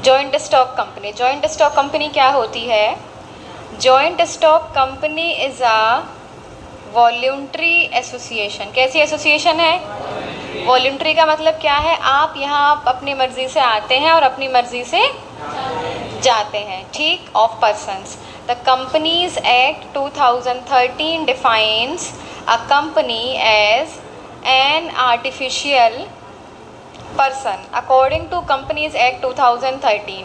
Joint stock company. Joint stock company क्या होती है? Joint stock company is a voluntary association. कैसी association है? वॉल्यूंट्री का मतलब क्या है? आप यहाँ अपनी मर्ज़ी से आते हैं और अपनी मर्ज़ी से जाते हैं, ठीक, of persons. The companies act 2013 defines a company as an artificial person according to companies act 2013।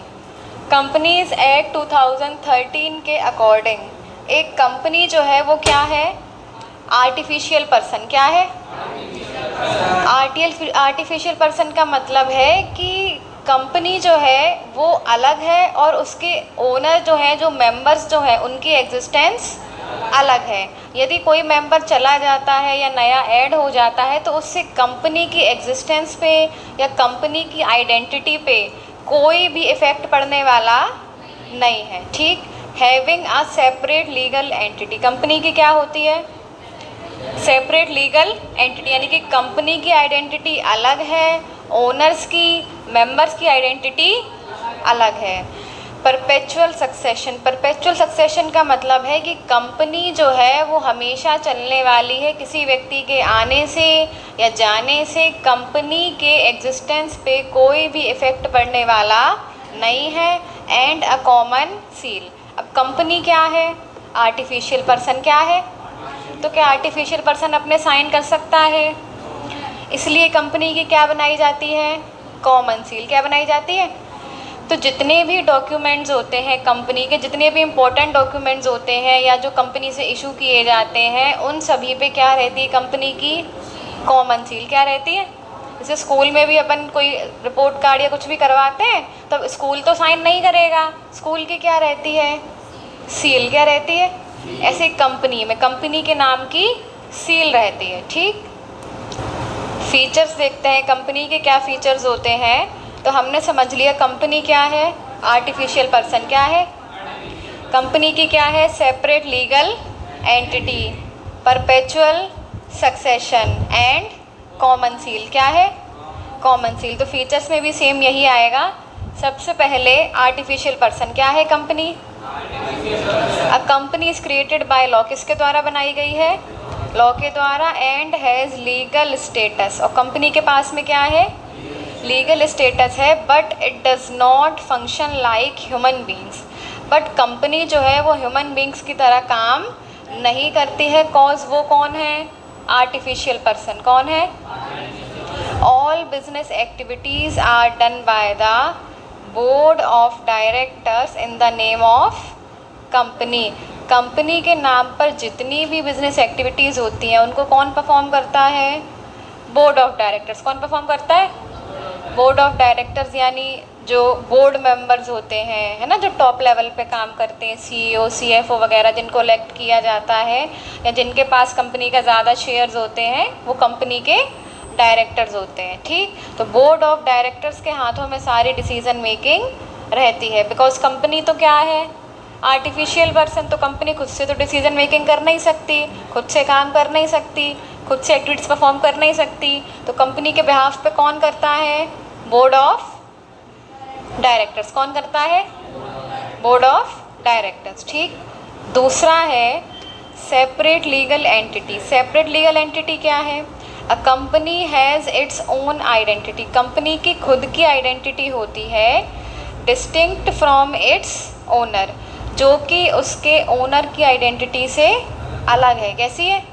Companies act 2013 के अकॉर्डिंग एक कंपनी जो है वो क्या है? Artificial person. क्या है? आर्टिफिशियल पर्सन का मतलब है कि कंपनी जो है वो अलग है और उसके ओनर जो है, जो मेंबर्स जो है, उनकी एग्जिस्टेंस अलग है। यदि कोई मेंबर चला जाता है या नया ऐड हो जाता है तो उससे कंपनी की एग्जिस्टेंस पे या कंपनी की आइडेंटिटी पे कोई भी इफ़ेक्ट पड़ने वाला नहीं है, ठीक। Having a separate legal entity. Company की क्या होती है? सेपरेट लीगल एंटिटी, यानी कि कंपनी की आइडेंटिटी अलग है, ओनर्स की, मेंबर्स की आइडेंटिटी अलग है। Perpetual succession. परपेचुअल सक्सेशन का मतलब है कि कंपनी जो है वो हमेशा चलने वाली है। किसी व्यक्ति के आने से या जाने से कंपनी के एग्जिस्टेंस पे कोई भी इफ़ेक्ट पड़ने वाला नहीं है। And a common seal. अब कंपनी क्या है? Artificial person. क्या है? तो क्या आर्टिफिशियल पर्सन अपने साइन कर सकता है? इसलिए कंपनी की क्या बनाई जाती है? Common seal. क्या बनाई जाती है? तो जितने भी डॉक्यूमेंट्स होते हैं कंपनी के, जितने भी इम्पोर्टेंट डॉक्यूमेंट्स होते हैं या जो कंपनी से इशू किए जाते हैं, उन सभी पे क्या रहती है? कंपनी की कॉमन सील। क्या रहती है? जैसे स्कूल में भी अपन कोई रिपोर्ट कार्ड या कुछ भी करवाते हैं तब स्कूल तो साइन नहीं करेगा, स्कूल की क्या रहती है? सील। क्या रहती है? ऐसे कंपनी में कंपनी के नाम की सील रहती है, ठीक। फीचर्स देखते हैं कंपनी के क्या फीचर्स होते हैं। तो हमने समझ लिया कंपनी क्या है? Artificial person. क्या है? कंपनी की क्या है? Separate legal entity, perpetual succession and common seal. क्या है? Common seal. तो फीचर्स में भी सेम यही आएगा। सबसे पहले आर्टिफिशियल पर्सन क्या है? Company. A company is created by law. किसके द्वारा बनाई गई है? लॉ के द्वारा। And has legal status. और कंपनी के पास में क्या है? लीगल स्टेटस है। But it does not function like human beings. But company जो है वो ह्यूमन बींग्स की तरह काम नहीं करती है। कॉज वो कौन है? Artificial person. कौन है? All business activities are done by the board of directors in the name of company. Company के नाम पर जितनी भी बिजनेस एक्टिविटीज़ होती हैं उनको कौन परफॉर्म करता है? Board of directors. कौन परफॉर्म करता है? बोर्ड ऑफ डायरेक्टर्स, यानी जो बोर्ड मेंबर्स होते हैं, है ना, जो टॉप लेवल पे काम करते हैं, सीईओ, सीएफओ वगैरह, जिनको इलेक्ट किया जाता है या जिनके पास कंपनी का ज़्यादा शेयर्स होते हैं, वो कंपनी के डायरेक्टर्स होते हैं, ठीक। तो बोर्ड ऑफ डायरेक्टर्स के हाथों में सारी डिसीजन मेकिंग रहती है। बिकॉज कंपनी तो क्या है? Artificial person. तो कंपनी खुद से तो डिसीजन मेकिंग कर नहीं सकती, खुद से काम कर नहीं सकती, खुद से एक्टिविटीज़ परफॉर्म कर नहीं सकती। तो कंपनी के बिहाफ पे कौन करता है? Board of directors. कौन करता है? बोर्ड ऑफ डायरेक्टर्स, ठीक। दूसरा है separate legal entity. Separate legal entity क्या है? अ company has its own identity. Company की खुद की आइडेंटिटी होती है, डिस्टिंक्ट फ्रॉम इट्स ओनर, जो कि उसके ओनर की आइडेंटिटी से अलग है। कैसी है?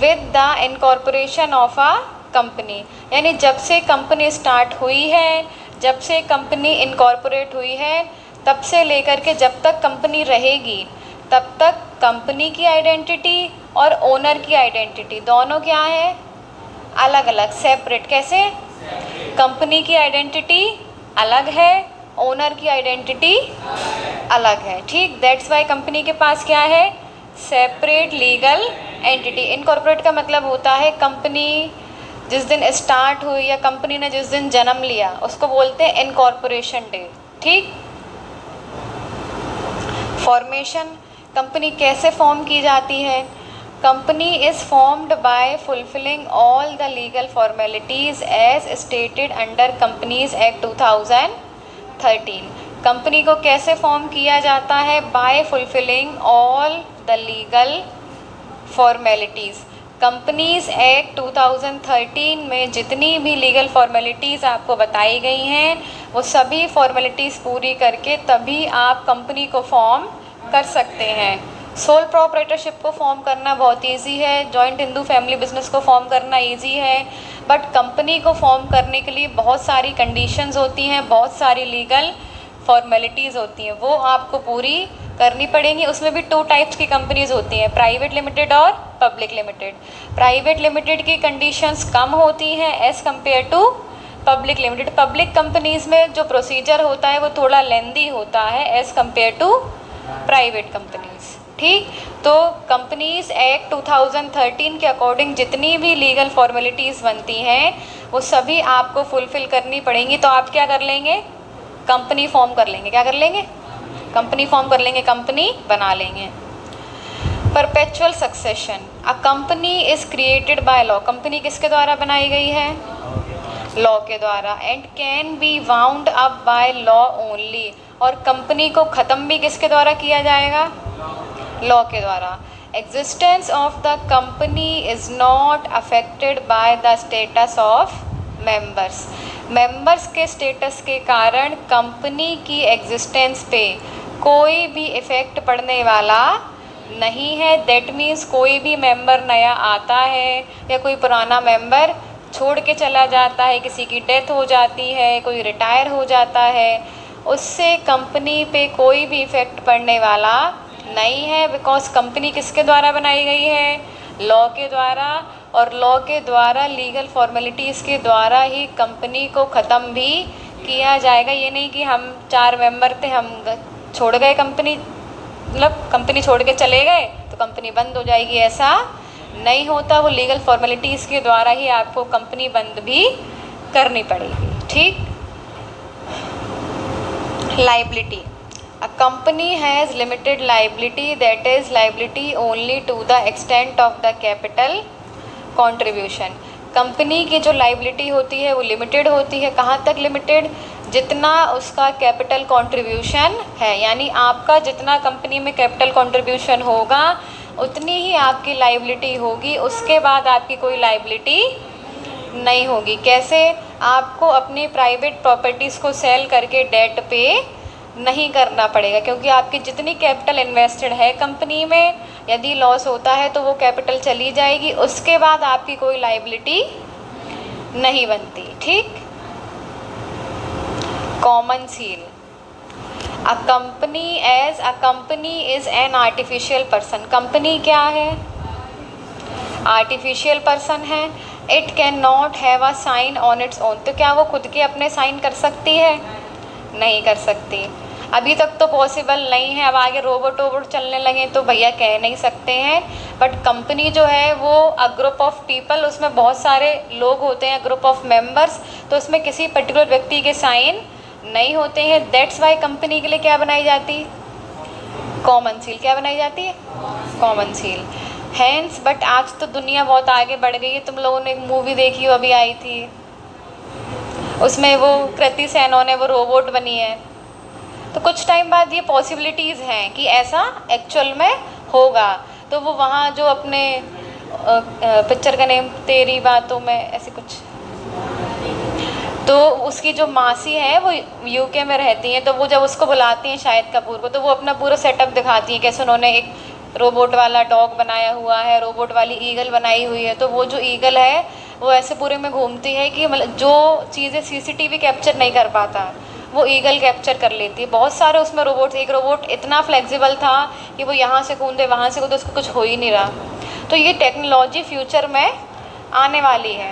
With the incorporation of a company, यानी जब से कंपनी स्टार्ट हुई है, जब से कंपनी इनकॉर्पोरेट हुई है, तब से लेकर के जब तक कंपनी रहेगी तब तक कंपनी की आइडेंटिटी और ओनर की आइडेंटिटी दोनों क्या है? अलग अलग, सेपरेट। कैसे? कंपनी की आइडेंटिटी अलग है, ओनर की आइडेंटिटी अलग है, ठीक। दैट्स वाई कंपनी के पास क्या है? Separate legal entity. इनकॉर्पोरेट का मतलब होता है कंपनी जिस दिन स्टार्ट हुई या कंपनी ने जिस दिन जन्म लिया उसको बोलते हैं इनकॉर्पोरेशन डे, ठीक। फॉर्मेशन। कंपनी कैसे फॉर्म की जाती है? Company is formed by fulfilling all the legal formalities as stated under companies act 2013। 2013। Company को कैसे फॉर्म किया जाता है? By fulfilling all the legal formalities. Companies act 2013 में जितनी भी लीगल फॉर्मेलिटीज़ आपको बताई गई हैं वो सभी फॉर्मेलिटीज़ पूरी करके तभी आप कंपनी को फॉर्म कर सकते हैं। सोल प्रोप्राइटरशिप को फॉर्म करना बहुत इजी है, जॉइंट हिंदू फैमिली बिजनेस को फॉर्म करना इजी है, बट कंपनी को फॉर्म करने के लिए बहुत सारी कंडीशंस होती हैं, बहुत सारी लीगल फॉर्मेलिटीज़ होती हैं, वो आपको पूरी करनी पड़ेंगी। उसमें भी 2 टाइप्स की कंपनीज़ होती हैं, प्राइवेट लिमिटेड और पब्लिक लिमिटेड। प्राइवेट लिमिटेड की कंडीशंस कम होती हैं as compare to public limited. Public companies में जो प्रोसीजर होता है वो थोड़ा लेंदी होता है as compare to private companies. ठीक, तो कंपनीज़ एक्ट 2013 के अकॉर्डिंग जितनी भी लीगल फॉर्मेलिटीज़ बनती हैं वो सभी आपको फुलफ़िल करनी पड़ेंगी। तो आप क्या कर लेंगे? कंपनी फॉर्म कर लेंगे। क्या कर लेंगे? कंपनी फॉर्म कर लेंगे, कंपनी बना लेंगे। Perpetual succession, a company is created by law. Company किसके द्वारा बनाई गई है? लॉ के द्वारा। And can be wound up by law only, और कंपनी को ख़त्म भी किसके द्वारा किया जाएगा? लॉ के द्वारा। Existence of the company is not affected by the status of members. Members के स्टेटस के कारण कंपनी की एग्जिस्टेंस पे कोई भी इफ़ेक्ट पड़ने वाला नहीं है। दैट मीन्स कोई भी मेंबर नया आता है या कोई पुराना मेंबर छोड़ के चला जाता है, किसी की डेथ हो जाती है, कोई रिटायर हो जाता है, उससे कंपनी पे कोई भी इफ़ेक्ट पड़ने वाला नहीं है, बिकॉज कंपनी किसके द्वारा बनाई गई है? लॉ के द्वारा। और लॉ के द्वारा, लीगल फॉर्मेलिटीज़ के द्वारा ही कंपनी को ख़त्म भी किया जाएगा। ये नहीं कि हम 4 मेंबर थे, हम छोड़ गए कंपनी, मतलब कंपनी छोड़ के चले गए तो कंपनी बंद हो जाएगी, ऐसा नहीं होता। वो लीगल फॉर्मेलिटीज़ के द्वारा ही आपको कंपनी बंद भी करनी पड़ेगी। ठीक। Liability, a company has limited liability, that is liability only to the extent of the capital contribution. Company की जो लाइबिलिटी होती है वो लिमिटेड होती है। कहाँ तक लिमिटेड? जितना उसका कैपिटल कंट्रीब्यूशन है, यानी आपका जितना कंपनी में कैपिटल कंट्रीब्यूशन होगा उतनी ही आपकी लाइबिलिटी होगी, उसके बाद आपकी कोई लाइबिलिटी नहीं होगी। कैसे? आपको अपनी प्राइवेट प्रॉपर्टीज़ को सेल करके डेट पे नहीं करना पड़ेगा, क्योंकि आपकी जितनी कैपिटल इन्वेस्टेड है कंपनी में, यदि लॉस होता है तो वो कैपिटल चली जाएगी, उसके बाद आपकी कोई लाइबिलिटी नहीं बनती। ठीक। Common seal, a company is an artificial person. Company क्या है? आर्टिफिशियल पर्सन है। It cannot have a sign on its own, तो क्या वो खुद के अपने साइन कर सकती है? नहीं कर सकती। अभी तक तो पॉसिबल नहीं है, अब आगे रोबोट वोबोट चलने लगे तो भैया कह नहीं सकते हैं, बट कंपनी जो है वो अ ग्रुप ऑफ पीपल, उसमें बहुत सारे लोग होते हैं, ग्रुप ऑफ मेंबर्स, तो उसमें किसी पर्टिकुलर व्यक्ति के साइन नहीं होते हैं। दैट्स वाई कंपनी के लिए क्या बनाई जाती है? Common seal. क्या बनाई जाती है? Common seal. हैंस, बट आज तो दुनिया बहुत आगे बढ़ गई है। तुम लोगों ने एक मूवी देखी हो, अभी आई थी, उसमें वो कृति सेनन है, वो रोबोट बनी है। तो कुछ टाइम बाद ये पॉसिबिलिटीज़ हैं कि ऐसा एक्चुअल में होगा। तो वो वहाँ जो अपने पिक्चर का नेम तेरी बातों में ऐसे कुछ, तो उसकी जो मासी है वो यूके में रहती हैं, तो वो जब उसको बुलाती हैं शाहिद कपूर को, तो वो अपना पूरा सेटअप दिखाती हैं कैसे उन्होंने एक रोबोट वाला डॉग बनाया हुआ है, रोबोट वाली ईगल बनाई हुई है। तो वो जो ईगल है वो ऐसे पूरे में घूमती है कि मतलब जो चीज़ें सीसीटीवी कैप्चर नहीं कर पाता वो ईगल कैप्चर कर लेती है। बहुत सारे उसमें रोबोट, एक रोबोट इतना फ्लेक्सिबल था कि वो यहाँ से कूदे वहाँ से कूदे, उसको कुछ हो ही नहीं रहा। तो ये टेक्नोलॉजी फ्यूचर में आने वाली है।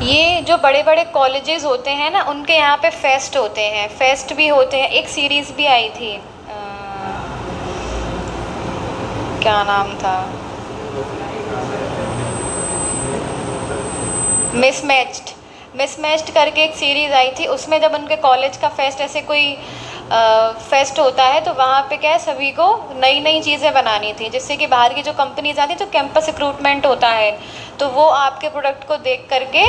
ये जो बड़े बड़े कॉलेजेस होते हैं ना, उनके यहाँ पे फेस्ट होते हैं, फेस्ट भी होते हैं। एक सीरीज़ भी आई थी, क्या नाम था, मिसमैच्ड करके एक सीरीज़ आई थी। उसमें जब उनके कॉलेज का फेस्ट, ऐसे कोई फेस्ट होता है, तो वहाँ पे क्या है, सभी को नई नई चीज़ें बनानी थी, जिससे कि बाहर की जो कंपनीज आती हैं, जो कैंपस रिक्रूटमेंट होता है, तो वो आपके प्रोडक्ट को देख करके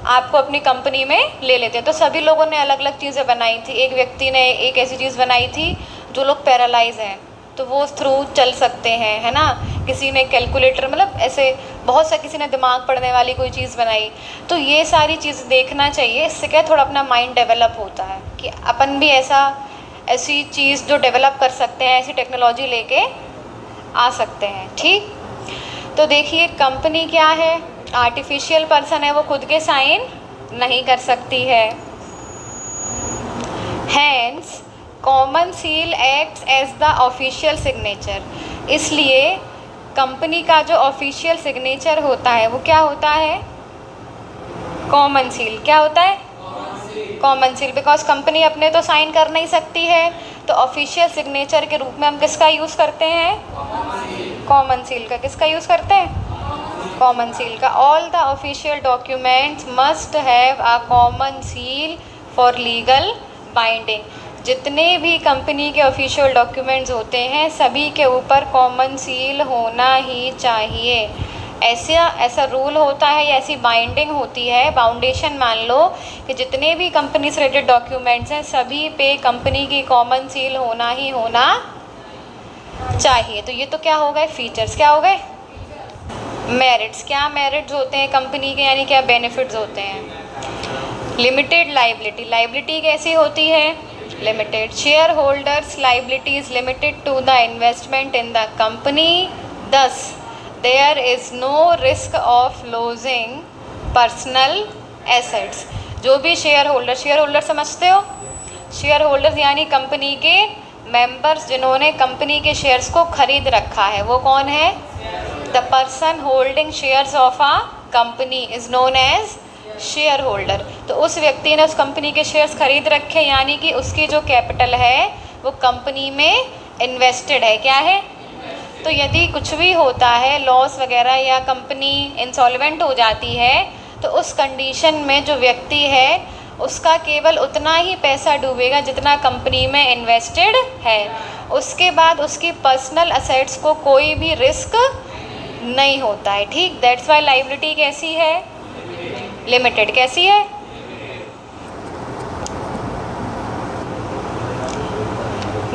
आपको अपनी कंपनी में ले लेते हैं। तो सभी लोगों ने अलग अलग चीज़ें बनाई थी। एक व्यक्ति ने एक ऐसी चीज़ बनाई थी जो लोग पैरालाइज हैं तो वो थ्रू चल सकते हैं, है ना। किसी ने कैलकुलेटर, मतलब ऐसे बहुत सा, किसी ने दिमाग पढ़ने वाली कोई चीज़ बनाई। तो ये सारी चीज़ देखना चाहिए, इससे क्या थोड़ा अपना माइंड डेवलप होता है कि अपन भी ऐसी चीज़ जो डेवलप कर सकते हैं, ऐसी टेक्नोलॉजी लेके आ सकते हैं। ठीक, तो देखिए कंपनी क्या है, आर्टिफिशियल पर्सन है, वो खुद के साइन नहीं कर सकती है। Hence common seal acts as the official signature, इसलिए कंपनी का जो ऑफिशियल सिग्नेचर होता है वो क्या होता है, कॉमन सील। क्या होता है, कॉमन सील। बिकॉज कंपनी अपने तो साइन कर नहीं सकती है, तो ऑफिशियल सिग्नेचर के रूप में हम किसका यूज़ करते हैं, कॉमन सील का। किसका यूज़ करते हैं, कॉमन सील का। All the official documents must have a common seal for legal binding, जितने भी कंपनी के ऑफिशियल डॉक्यूमेंट्स होते हैं सभी के ऊपर कॉमन सील होना ही चाहिए। ऐसा रूल होता है, ऐसी बाइंडिंग होती है, बाउंडेशन मान लो कि जितने भी कंपनी से रिलेटेड डॉक्यूमेंट्स हैं सभी पे कंपनी की कॉमन सील होना ही होना चाहिए। तो ये तो क्या हो गए फीचर्स, क्या हो गए मेरिट्स। क्या मेरिट्स होते हैं कंपनी के, यानी क्या बेनिफिट्स होते हैं। लिमिटेड लाइबिलिटी, लाइबिलिटी कैसी होती है, limited. Share holders liability is limited to the investment in the company, thus there is no risk of losing personal assets. जो भी शेयर होल्डर समझते हो, शेयर होल्डर्स यानी कंपनी के मेंबर्स जिन्होंने कंपनी के शेयर्स को खरीद रखा है, वो कौन है, the person holding shares of a company is known as share holder. तो उस व्यक्ति ने उस कंपनी के शेयर्स खरीद रखे, यानी कि उसकी जो कैपिटल है वो कंपनी में इन्वेस्टेड है। क्या है, तो यदि कुछ भी होता है, लॉस वगैरह, या कंपनी इंसॉल्वेंट हो जाती है, तो उस कंडीशन में जो व्यक्ति है उसका केवल उतना ही पैसा डूबेगा जितना कंपनी में इन्वेस्टेड है। उसके बाद उसकी पर्सनल असेट्स को कोई भी रिस्क नहीं होता है। ठीक, दैट्स वाई लाइबिलिटी कैसी है, लिमिटेड। कैसी है,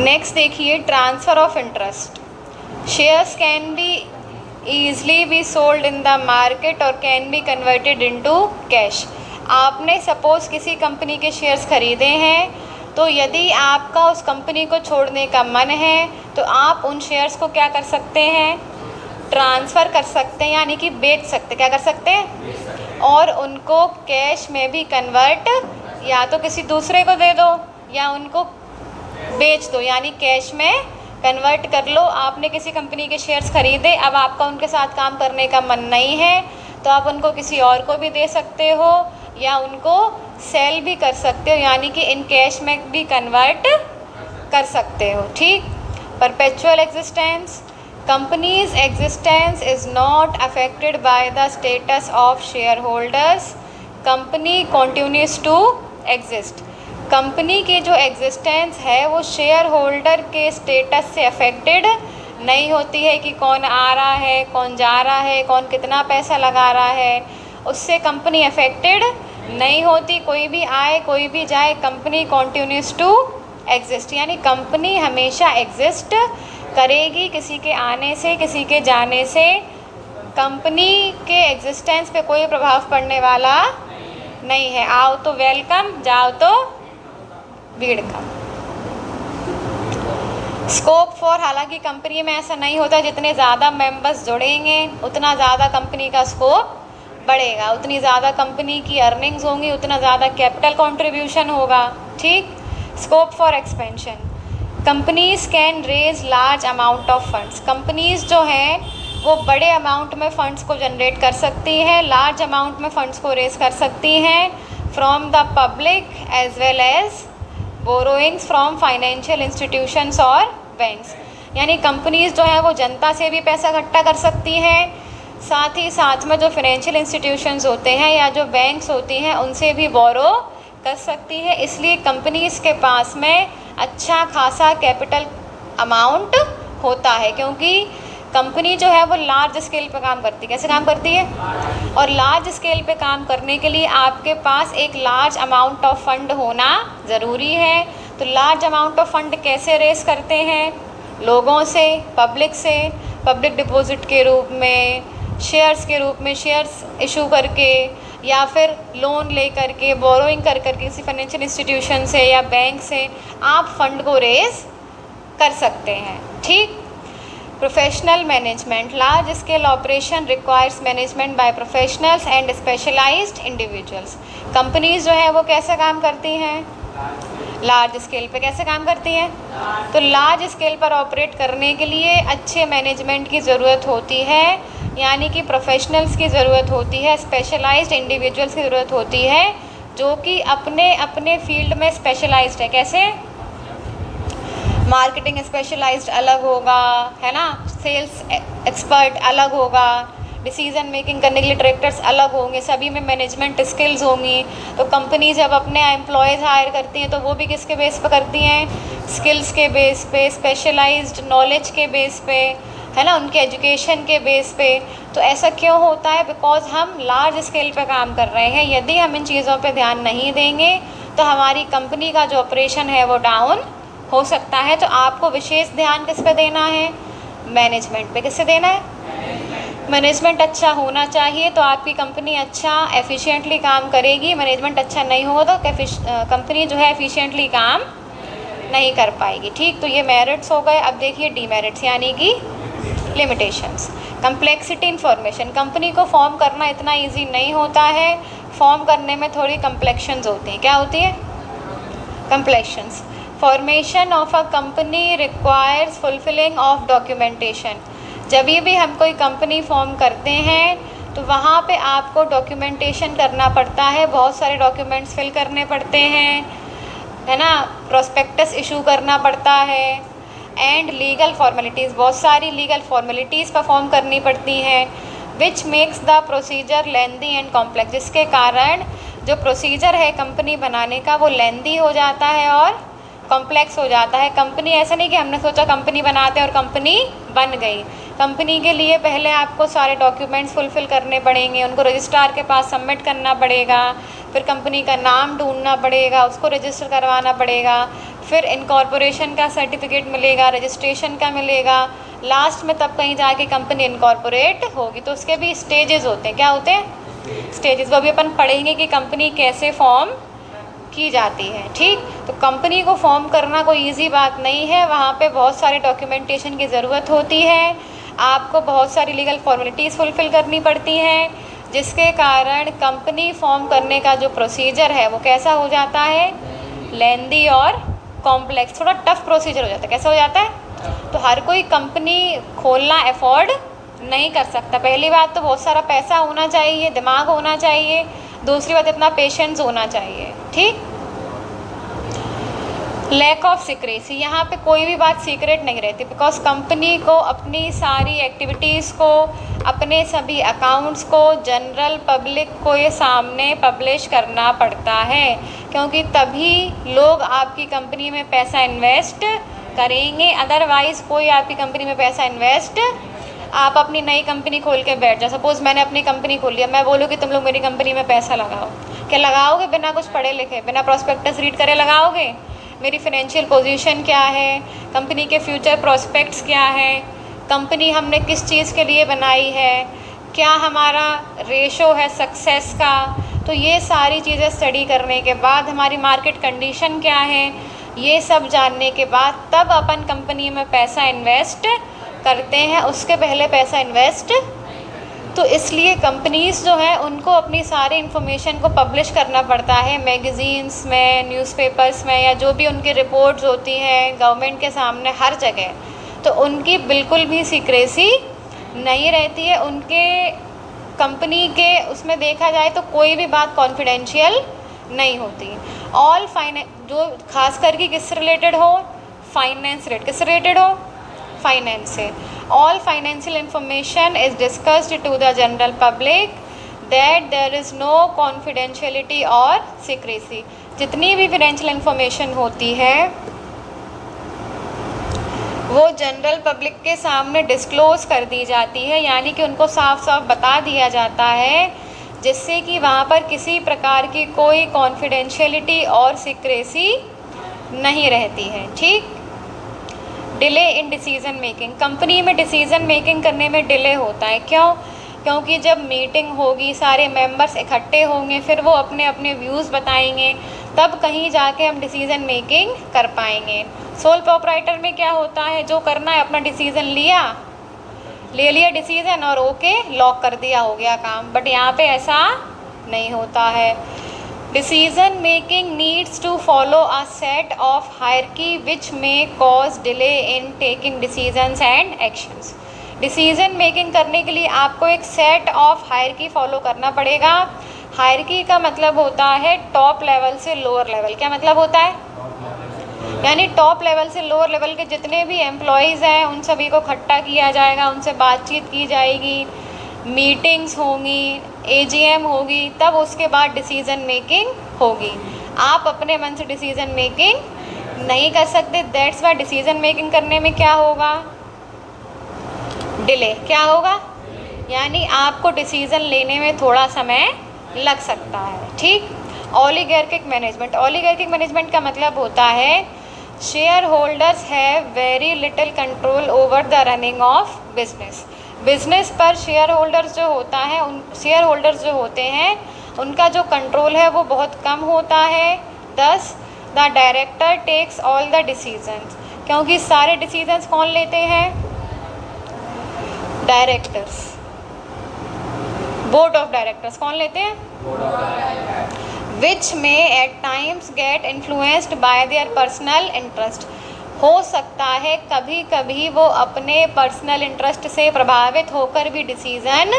नेक्स्ट देखिए transfer of interest. Shares can be easily be sold in the market और can be converted into cash. आपने सपोज़ किसी कंपनी के शेयर्स खरीदे हैं, तो यदि आपका उस कंपनी को छोड़ने का मन है तो आप उन शेयर्स को क्या कर सकते हैं, ट्रांसफ़र कर सकते हैं, यानी कि बेच सकते। क्या कर सकते हैं, और उनको कैश में भी कन्वर्ट, या तो किसी दूसरे को दे दो या उनको बेच दो, यानी कैश में कन्वर्ट कर लो। आपने किसी कंपनी के शेयर्स खरीदे, अब आपका उनके साथ काम करने का मन नहीं है तो आप उनको किसी और को भी दे सकते हो या उनको सेल भी कर सकते हो, यानी कि इन कैश में भी कन्वर्ट कर सकते हो। ठीक, perpetual existence, company's existence is not affected by the status of shareholders, company continues to exist। Company की जो एग्जिस्टेंस है वो शेयर होल्डर के स्टेटस से अफेक्टेड नहीं होती है कि कौन आ रहा है, कौन जा रहा है, कौन कितना पैसा लगा रहा है, उससे कंपनी अफेक्टेड नहीं होती। कोई भी आए कोई भी जाए, कंपनी कॉन्टिन्यूस टू एग्जिस्ट, यानी कंपनी हमेशा एग्जिस्ट करेगी। किसी के आने से, किसी के जाने से कंपनी के एग्जिस्टेंस पे कोई प्रभाव पड़ने वाला नहीं है। आओ तो वेलकम, जाओ तो वेलकम। स्कोप फॉर, हालांकि कंपनी में ऐसा नहीं होता, जितने ज़्यादा मेंबर्स जुड़ेंगे उतना ज़्यादा कंपनी का स्कोप बढ़ेगा, उतनी ज़्यादा कंपनी की अर्निंग्स होंगी, उतना ज़्यादा कैपिटल कंट्रीब्यूशन होगा। ठीक, scope for expansion, companies can raise large amount of funds. Companies जो हैं वो बड़े अमाउंट में फ़ंड्स को जनरेट कर सकती हैं, लार्ज अमाउंट में फ़ंड्स को रेज कर सकती हैं from the public as well as borrowings from financial institutions और बैंक्स। यानी कंपनीज़ जो हैं वो जनता से भी पैसा इकट्ठा कर सकती हैं, साथ ही साथ में जो फाइनेंशियल इंस्टीट्यूशंस होते हैं या जो बैंक्स होती हैं उनसे भी बोरो कर सकती है। इसलिए कंपनीज़ के पास में अच्छा खासा कैपिटल अमाउंट होता है, क्योंकि कंपनी जो है वो लार्ज स्केल पे काम करती है। कैसे काम करती है? और लार्ज स्केल पे काम करने के लिए आपके पास एक लार्ज अमाउंट ऑफ फंड होना ज़रूरी है। तो लार्ज अमाउंट ऑफ फंड कैसे रेस करते हैं? लोगों से, पब्लिक से, पब्लिक डिपॉजिट के रूप में, शेयर्स के रूप में, शेयर्स इशू करके, या फिर लोन ले करके, बोरोइंग कर करके किसी फाइनेंशियल इंस्टीट्यूशन से या बैंक से आप फंड को रेज कर सकते हैं। ठीक। Professional management, large scale operation requires management by professionals and specialised individuals. Companies जो है वो कैसे काम करती हैं? लार्ज स्केल पे कैसे काम करती हैं? तो लार्ज स्केल पर ऑपरेट करने के लिए अच्छे मैनेजमेंट की ज़रूरत होती है, यानी कि प्रोफेशनल्स की ज़रूरत होती है, स्पेशलाइज्ड इंडिविजुअल्स की ज़रूरत होती है जो कि अपने अपने फील्ड में स्पेशलाइज्ड है। कैसे? मार्केटिंग स्पेशलाइज्ड अलग होगा, है ना, सेल्स एक्सपर्ट अलग होगा, डिसीज़न मेकिंग करने के लिए डायरेक्टर्स अलग होंगे, सभी में मैनेजमेंट स्किल्स होंगी। तो कंपनी जब अपने एम्प्लॉयज़ हायर करती हैं तो वो भी किसके बेस पे करती हैं? स्किल्स के बेस पे, स्पेशलाइज्ड नॉलेज के बेस पे, है ना, उनके एजुकेशन के बेस पे। तो ऐसा क्यों होता है? बिकॉज हम लार्ज स्केल पे काम कर रहे हैं। यदि हम इन चीज़ों पे ध्यान नहीं देंगे तो हमारी कंपनी का जो ऑपरेशन है वो डाउन हो सकता है। तो आपको विशेष ध्यान किस पे देना है? मैनेजमेंट पे। किससे देना है? मैनेजमेंट अच्छा होना चाहिए तो आपकी कंपनी अच्छा एफिशिएंटली काम करेगी। मैनेजमेंट अच्छा नहीं होगा तो कंपनी जो है एफिशिएंटली काम नहीं कर पाएगी। ठीक। तो ये मेरिट्स हो गए। अब देखिए डीमेरिट्स, यानी कि लिमिटेशंस। कंप्लेक्सिटी इन्फॉर्मेशन, कंपनी को फॉर्म करना इतना इजी नहीं होता है। फॉर्म करने में थोड़ी कम्प्लेक्शंस होती हैं। क्या होती है? Complexions. Formation of a company requires fulfilling of documentation. जब भी हम कोई कंपनी फॉर्म करते हैं तो वहाँ पे आपको डॉक्यूमेंटेशन करना पड़ता है, बहुत सारे डॉक्यूमेंट्स फिल करने पड़ते हैं, है ना, प्रोस्पेक्टस इशू करना पड़ता है, एंड लीगल फॉर्मेलिटीज़, बहुत सारी लीगल फॉर्मेलिटीज़ परफॉर्म करनी पड़ती हैं, which makes the procedure lengthy and complex, जिसके कारण जो प्रोसीजर है कंपनी बनाने का वो लेंदी हो जाता है और कॉम्प्लेक्स हो जाता है। कंपनी ऐसा नहीं कि हमने सोचा कंपनी बनाते हैं और कंपनी बन गई। कंपनी के लिए पहले आपको सारे डॉक्यूमेंट्स फुलफ़िल करने पड़ेंगे, उनको रजिस्ट्रार के पास सबमिट करना पड़ेगा, फिर कंपनी का नाम ढूंढना पड़ेगा, उसको रजिस्टर करवाना पड़ेगा, फिर इनकॉर्पोरेशन का सर्टिफिकेट मिलेगा, रजिस्ट्रेशन का मिलेगा, लास्ट में तब कहीं जाके कंपनी इनकॉर्पोरेट होगी। तो उसके भी स्टेजेस होते हैं। क्या होते हैं? स्टेजेस। वो भी अपन पढ़ेंगे कि कंपनी कैसे फॉर्म की जाती है। ठीक। तो कंपनी को फॉर्म करना कोई इजी बात नहीं है, वहाँ पे बहुत सारे डॉक्यूमेंटेशन की ज़रूरत होती है, आपको बहुत सारी लीगल फॉर्मेलिटीज़ फुलफ़िल करनी पड़ती हैं, जिसके कारण कंपनी फॉर्म करने का जो प्रोसीजर है वो कैसा हो जाता है? लेंदी और कॉम्प्लेक्स, थोड़ा टफ प्रोसीजर हो जाता है। कैसा हो जाता है? तो हर कोई कंपनी खोलना अफोर्ड नहीं कर सकता। पहली बात तो बहुत सारा पैसा होना चाहिए, दिमाग होना चाहिए, दूसरी बात इतना पेशेंस होना चाहिए। ठीक। लैक ऑफ सीक्रेसी, यहाँ पे कोई भी बात सीक्रेट नहीं रहती, बिकॉज कंपनी को अपनी सारी एक्टिविटीज़ को, अपने सभी अकाउंट्स को जनरल पब्लिक को ये सामने पब्लिश करना पड़ता है, क्योंकि तभी लोग आपकी कंपनी में पैसा इन्वेस्ट करेंगे। अदरवाइज़ कोई आपकी कंपनी में पैसा इन्वेस्ट, आप अपनी नई कंपनी खोल के बैठ जाओ, सपोज़ मैंने अपनी कंपनी खोल लिया, मैं बोलूँ कि तुम लोग मेरी कंपनी में पैसा लगाओ, क्या लगाओगे? बिना कुछ पढ़े लिखे, बिना प्रॉस्पेक्टस रीड करे लगाओगे? मेरी फाइनेंशियल पोजीशन क्या है, कंपनी के फ्यूचर प्रॉस्पेक्ट्स क्या है, कंपनी हमने किस चीज़ के लिए बनाई है, क्या हमारा रेशो है सक्सेस का, तो ये सारी चीज़ें स्टडी करने के बाद, हमारी मार्केट कंडीशन क्या है, ये सब जानने के बाद तब अपन कंपनी में पैसा इन्वेस्ट करते हैं। उसके पहले पैसा इन्वेस्ट, तो इसलिए कंपनीज़ जो है उनको अपनी सारी इन्फॉर्मेशन को पब्लिश करना पड़ता है, मैगज़ीन्स में, न्यूज़पेपर्स में, या जो भी उनकी रिपोर्ट्स होती हैं गवर्नमेंट के सामने, हर जगह। तो उनकी बिल्कुल भी सीक्रेसी नहीं रहती है। उनके कंपनी के उसमें देखा जाए तो कोई भी बात कॉन्फिडेंशियल नहीं होती। ऑल जो खास करके किससे रिलेटेड हो? Finance rate. किससे रिलेटेड हो? फाइनेंस से। All financial information is discussed to the general public that there is no confidentiality और सीक्रेसी। जितनी भी फाइनेंशियल इंफॉर्मेशन होती है वो जनरल पब्लिक के सामने डिस्क्लोज़ कर दी जाती है, यानी कि उनको साफ साफ बता दिया जाता है, जिससे कि वहाँ पर किसी प्रकार की कोई कॉन्फिडेंशियलिटी और सीक्रेसी नहीं रहती है। ठीक। Delay in decision making, company में डिसीज़न मेकिंग करने में डिले होता है। क्यों? क्योंकि जब मीटिंग होगी, सारे मेंबर्स इकट्ठे होंगे, फिर वो अपने अपने व्यूज़ बताएंगे, तब कहीं जाके हम डिसीज़न मेकिंग कर पाएंगे। सोल प्रोप्राइटर में क्या होता है, जो करना है अपना डिसीज़न ले लिया डिसीज़न और ओके लॉक कर दिया, हो गया काम। बट यहाँ पे ऐसा नहीं होता है। Decision making needs to follow a set of hierarchy which may cause delay in taking decisions and actions. Decision making करने के लिए आपको एक सेट ऑफ हायरार्की फॉलो करना पड़ेगा। हायरार्की का मतलब होता है टॉप लेवल से लोअर लेवल। क्या मतलब होता है? यानी टॉप लेवल से लोअर लेवल के जितने भी एम्प्लॉयज़ हैं उन सभी को इकट्ठा किया जाएगा, उनसे बातचीत की जाएगी, मीटिंग्स होंगी, AGM होगी, तब उसके बाद डिसीज़न मेकिंग होगी। आप अपने मन से डिसीज़न मेकिंग नहीं कर सकते। दैट्स वाई डिसीज़न मेकिंग करने में क्या होगा? डिले। क्या होगा? यानी आपको डिसीज़न लेने में थोड़ा समय लग सकता है। ठीक। ओलिगार्किक मैनेजमेंट, ओलिगार्किक मैनेजमेंट का मतलब होता है share holders have very little control over the running of business. Business पर शेयर होल्डर्स जो होता है, उन शेयर होल्डर्स जो होते हैं उनका जो कंट्रोल है वो बहुत कम होता है। Thus the director takes all the decisions, क्योंकि सारे डिसीजंस कौन लेते हैं? डायरेक्टर्स, बोर्ड ऑफ डायरेक्टर्स कौन लेते हैं? विच में at times get influenced by their personal interest. हो सकता है कभी कभी वो अपने पर्सनल इंटरेस्ट से प्रभावित होकर भी डिसीज़न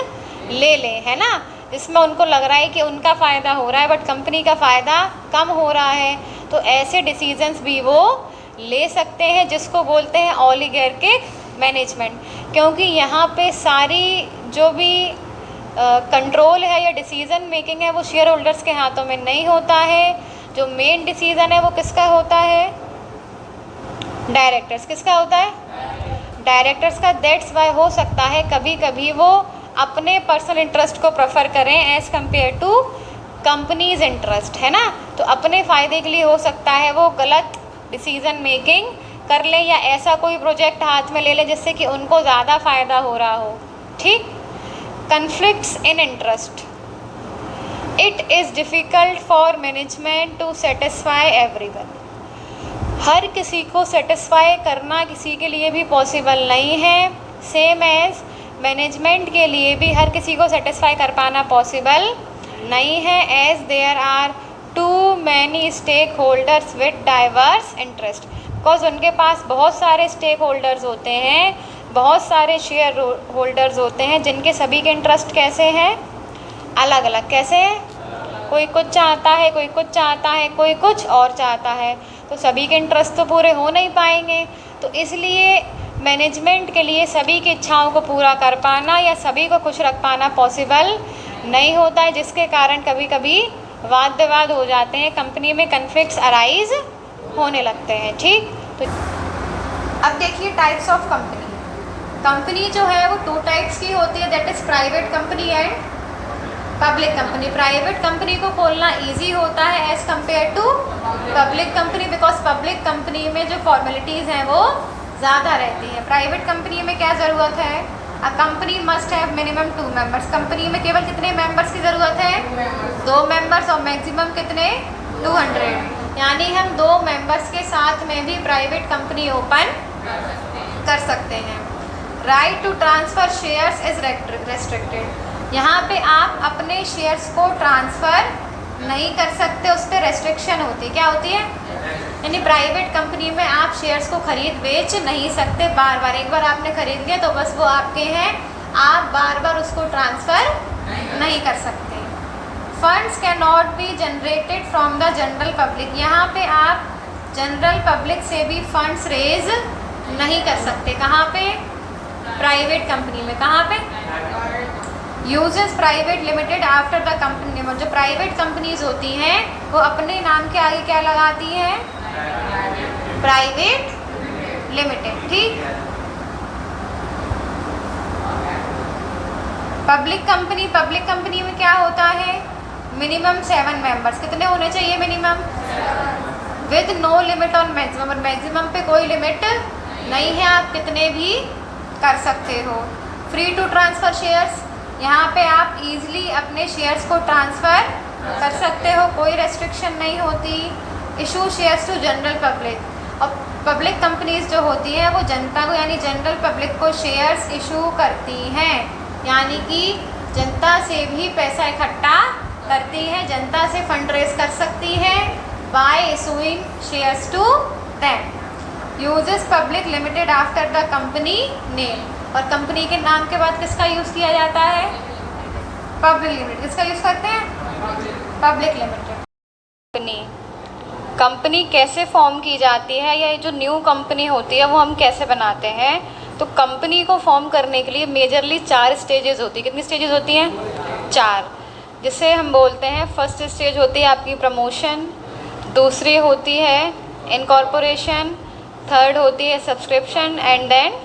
ले लें, है ना, जिसमें उनको लग रहा है कि उनका फ़ायदा हो रहा है बट कंपनी का फ़ायदा कम हो रहा है, तो ऐसे डिसीजंस भी वो ले सकते हैं, जिसको बोलते हैं ओलिगार्किक मैनेजमेंट। क्योंकि यहाँ पे सारी जो भी कंट्रोल है या डिसीज़न मेकिंग है वो शेयर होल्डर्स के हाथों में नहीं होता है। जो मेन डिसीज़न है वो किसका होता है? डायरेक्टर्स। किसका होता है? डायरेक्टर्स का। दैट्स वाई हो सकता है कभी कभी वो अपने पर्सनल इंटरेस्ट को प्रेफर करें as compare to companies interest, है ना। तो अपने फ़ायदे के लिए हो सकता है वो गलत डिसीज़न मेकिंग कर लें या ऐसा कोई प्रोजेक्ट हाथ में ले लें जिससे कि उनको ज़्यादा फ़ायदा हो रहा हो। ठीक। Conflicts in interest, it is difficult for management to satisfy everyone. हर किसी को सेटिस्फाई करना किसी के लिए भी पॉसिबल नहीं है। सेम एज मैनेजमेंट के लिए भी हर किसी को सेटिस्फाई कर पाना पॉसिबल नहीं है, as there are too many stakeholders with diverse interest. Because उनके पास बहुत सारे स्टेक होल्डर्स होते हैं, बहुत सारे शेयर होल्डर्स होते हैं जिनके सभी के इंटरेस्ट कैसे हैं? अलग अलग। कैसे हैं? कोई कुछ चाहता है, कोई कुछ चाहता है, कोई कुछ और चाहता है, तो सभी के इंटरेस्ट तो पूरे हो नहीं पाएंगे। तो इसलिए मैनेजमेंट के लिए सभी की इच्छाओं को पूरा कर पाना या सभी को खुश रख पाना पॉसिबल नहीं होता है, जिसके कारण कभी कभी वाद विवाद हो जाते हैं, कंपनी में कन्फ्लिक्ट्स अराइज होने लगते हैं। ठीक। तो अब देखिए टाइप्स ऑफ कंपनी। कंपनी जो है वो 2 टाइप्स की होती है, that is private company and public company. Private company को खोलना इजी होता है as compare to public company, because public company में जो फॉर्मेलिटीज़ हैं वो ज़्यादा रहती हैं। प्राइवेट कंपनी में क्या ज़रूरत है? A company must have minimum 2 members. Company में केवल कितने मेंबर्स की ज़रूरत है? 2 मेंबर्स, और मैक्सिमम कितने? 200। यानी हम 2 मेंबर्स के साथ में भी प्राइवेट कंपनी ओपन कर सकते हैं। Right to transfer shares is restricted. यहाँ पे आप अपने शेयर्स को ट्रांसफ़र नहीं कर सकते, उस पर रेस्ट्रिक्शन होती है। क्या होती है? यानी प्राइवेट कंपनी में आप शेयर्स को खरीद बेच नहीं सकते बार बार। एक बार आपने खरीद लिया तो बस वो आपके हैं, आप बार बार उसको ट्रांसफ़र नहीं कर सकते। Funds can not be generated from the general public. यहाँ पे आप जनरल पब्लिक से भी फंड्स रेज नहीं कर सकते। कहाँ पे? प्राइवेट कंपनी में। कहाँ पे? Uses private limited after the company name. जो प्राइवेट कंपनीज होती हैं वो अपने नाम के आगे क्या लगाती हैं? Private limited. ठीक, पब्लिक कंपनी में क्या होता है, मिनिमम 7 मेंबर्स। कितने होने चाहिए minimum, with no limit on maximum, और मैक्सिमम पे कोई लिमिट नहीं है, आप कितने भी कर सकते हो। फ्री टू ट्रांसफ़र शेयर्स, यहाँ पे आप इजीली अपने शेयर्स को ट्रांसफ़र कर सकते हो, कोई रेस्ट्रिक्शन नहीं होती। Issue shares to general public, और पब्लिक कंपनीज जो होती हैं वो जनता को यानी जनरल पब्लिक को शेयर्स इशू करती हैं, यानी कि जनता से भी पैसा इकट्ठा करती हैं, जनता से फंड रेज कर सकती है by issuing shares to them. Uses public limited after the company name, और कंपनी के नाम के बाद किसका यूज़ किया जाता है, पब्लिक लिमिटेड। किसका यूज़ करते हैं, पब्लिक लिमिटेड। कंपनी कैसे फॉर्म की जाती है, या जो न्यू कंपनी होती है वो हम कैसे बनाते हैं। तो कंपनी को फॉर्म करने के लिए मेजरली 4 स्टेजेस होती है। कितनी स्टेजेस होती हैं, 4, जिसे हम बोलते हैं फर्स्ट स्टेज होती है आपकी प्रमोशन, दूसरी होती है इनकॉर्पोरेशन, थर्ड होती है सब्सक्रिप्शन, एंड देन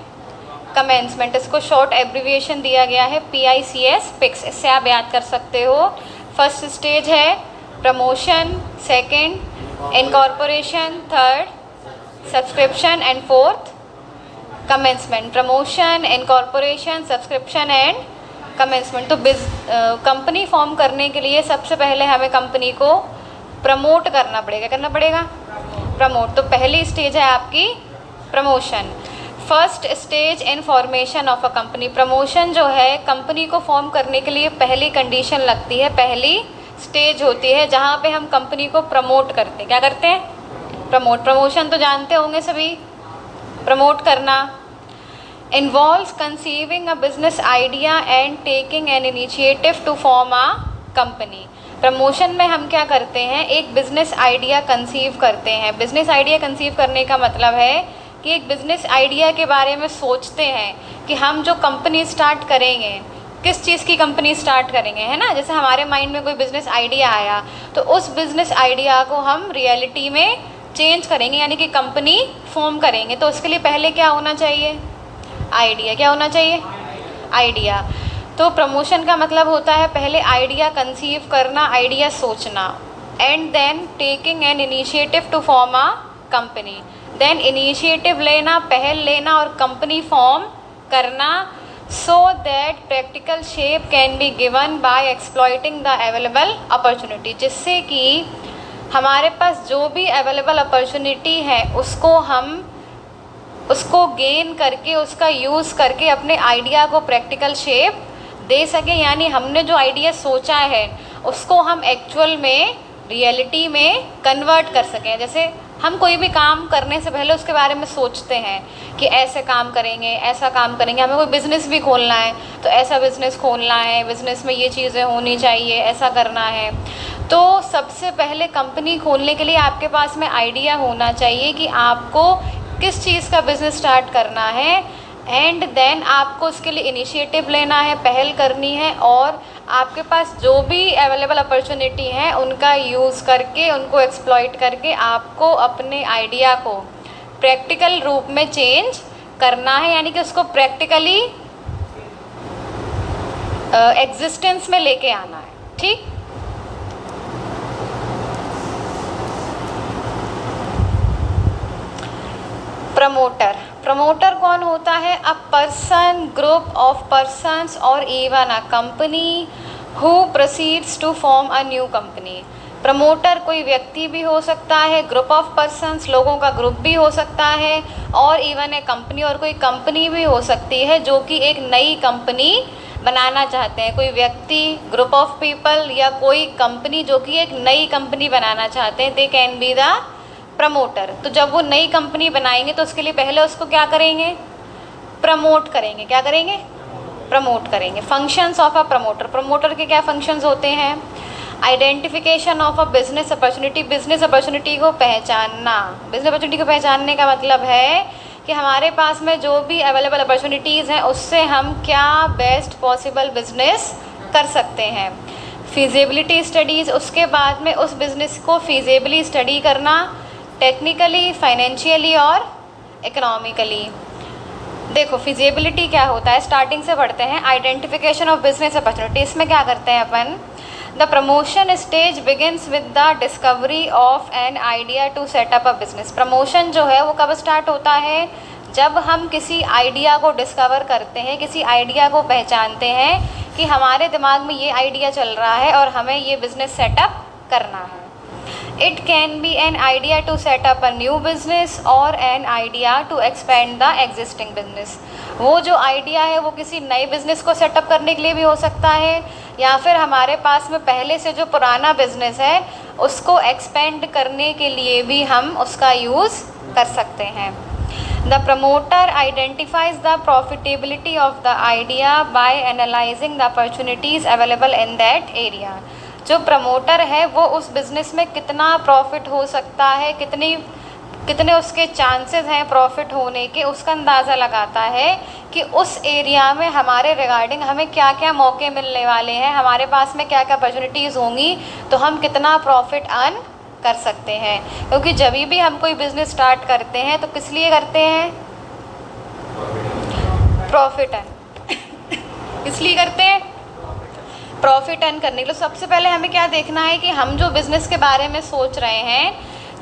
कमेंसमेंट। इसको शॉर्ट एब्रीविएशन दिया गया है PICS, पिक्स, इससे आप याद कर सकते हो। फर्स्ट स्टेज है promotion, second incorporation, third subscription, and fourth commencement. Promotion, incorporation, subscription and commencement. तो कंपनी फॉर्म करने के लिए सबसे पहले हमें कंपनी को प्रमोट करना पड़ेगा। करना पड़ेगा प्रमोट। तो पहली स्टेज है आपकी promotion. First stage in formation of a company. Promotion जो है कंपनी को फॉर्म करने के लिए पहली कंडीशन लगती है, पहली स्टेज होती है जहाँ पे हम कंपनी को प्रमोट करते हैं। क्या करते हैं, प्रमोट। प्रमोशन तो जानते होंगे सभी, प्रमोट करना। Involves conceiving a business idea and taking an initiative to form a company. Promotion में हम क्या करते हैं, एक बिज़नेस आइडिया कंसीव करते हैं। बिज़नेस आइडिया कंसीव करने का मतलब है कि एक बिज़नेस आइडिया के बारे में सोचते हैं कि हम जो कंपनी स्टार्ट करेंगे, किस चीज़ की कंपनी स्टार्ट करेंगे, है ना। जैसे हमारे माइंड में कोई बिज़नेस आइडिया आया तो उस बिज़नेस आइडिया को हम रियलिटी में चेंज करेंगे, यानी कि कंपनी फॉर्म करेंगे। तो उसके लिए पहले क्या होना चाहिए, आइडिया। क्या होना चाहिए, आइडिया। तो प्रमोशन का मतलब होता है पहले आइडिया कंसीव करना, आइडिया सोचना, and then taking an initiative to form a company. Then initiative लेना, पहल लेना और कंपनी फॉर्म करना, so that practical shape can be given by exploiting the available opportunity. जिससे कि हमारे पास जो भी अवेलेबल अपॉर्चुनिटी है उसको गेन करके, उसका यूज़ करके अपने आइडिया को प्रैक्टिकल शेप दे सकें, यानी हमने जो आइडिया सोचा है उसको हम एक्चुअल में रियलिटी में कन्वर्ट कर सकें। जैसे हम कोई भी काम करने से पहले उसके बारे में सोचते हैं कि ऐसे काम करेंगे, ऐसा काम करेंगे। हमें कोई बिज़नेस भी खोलना है तो ऐसा बिज़नेस खोलना है, बिज़नेस में ये चीज़ें होनी चाहिए, ऐसा करना है। तो सबसे पहले कंपनी खोलने के लिए आपके पास में आइडिया होना चाहिए कि आपको किस चीज़ का बिज़नेस स्टार्ट करना है, एंड देन आपको उसके लिए इनिशिएटिव लेना है, पहल करनी है, और आपके पास जो भी अवेलेबल अपॉर्चुनिटी है उनका यूज़ करके, उनको एक्सप्लॉइट करके आपको अपने आइडिया को प्रैक्टिकल रूप में चेंज करना है, यानी कि उसको प्रैक्टिकली एग्जिस्टेंस में लेके आना है। ठीक, प्रमोटर कौन होता है, a person, group of persons और even a company who proceeds to form a new company. Promoter कोई व्यक्ति भी हो सकता है, ग्रुप ऑफ पर्सन्स लोगों का ग्रुप भी हो सकता है, और इवन ए कंपनी, और कोई कंपनी भी हो सकती है जो कि एक नई कंपनी बनाना चाहते हैं। कोई व्यक्ति, ग्रुप ऑफ पीपल या कोई कंपनी जो कि एक नई कंपनी बनाना चाहते हैं, they can be the promoter. तो जब वो नई कंपनी बनाएंगे तो उसके लिए पहले उसको क्या करेंगे, प्रमोट करेंगे। क्या करेंगे, प्रमोट करेंगे। Functions of a promoter. Promoter के क्या फंक्शंस होते हैं, identification of a business opportunity. Business opportunity को पहचानना। बिजनेस अपॉर्चुनिटी को पहचानने का मतलब है कि हमारे पास में जो भी अवेलेबल अपॉर्चुनिटीज़ हैं उससे हम क्या बेस्ट पॉसिबल बिजनेस कर सकते हैं। फिजिबिलिटी स्टडीज़, उसके बाद में उस बिज़नेस को फिजिबली स्टडी करना, टेक्निकली, फाइनेंशियली और इकोनॉमिकली। देखो फिजिबिलिटी क्या होता है, स्टार्टिंग से पढ़ते हैं। आइडेंटिफिकेशन ऑफ बिजनेस अपॉर्चुनिटी, इसमें क्या करते हैं अपन, the promotion stage begins with the discovery of an idea to set up a business. Promotion जो है वो कब स्टार्ट होता है, जब हम किसी आइडिया को डिस्कवर करते हैं, किसी आइडिया को पहचानते हैं कि हमारे दिमाग में ये आइडिया चल रहा है और हमें ये बिज़नेस सेटअप करना है। It can be an idea to set up a new business और an idea to expand the existing business. वो जो आइडिया है वो किसी नए बिज़नेस को सेटअप करने के लिए भी हो सकता है, या फिर हमारे पास में पहले से जो पुराना बिजनेस है उसको एक्सपेंड करने के लिए भी हम उसका यूज़ कर सकते हैं। The promoter identifies the profitability of the idea by analyzing the opportunities available in that area। जो प्रमोटर है वो उस बिज़नेस में कितना प्रॉफिट हो सकता है, कितने उसके चांसेस हैं प्रॉफिट होने के, उसका अंदाज़ा लगाता है कि उस एरिया में हमारे रिगार्डिंग हमें क्या क्या मौके मिलने वाले हैं, हमारे पास में क्या क्या अपॉर्चुनिटीज़ होंगी, तो हम कितना प्रॉफिट अर्न कर सकते हैं। क्योंकि जब भी हम कोई बिज़नेस स्टार्ट करते हैं तो किस लिए करते हैं, प्रॉफिट अर्न किस लिए करते हैं, प्रॉफिट अर्न करने के लिए। सबसे पहले हमें क्या देखना है कि हम जो बिज़नेस के बारे में सोच रहे हैं,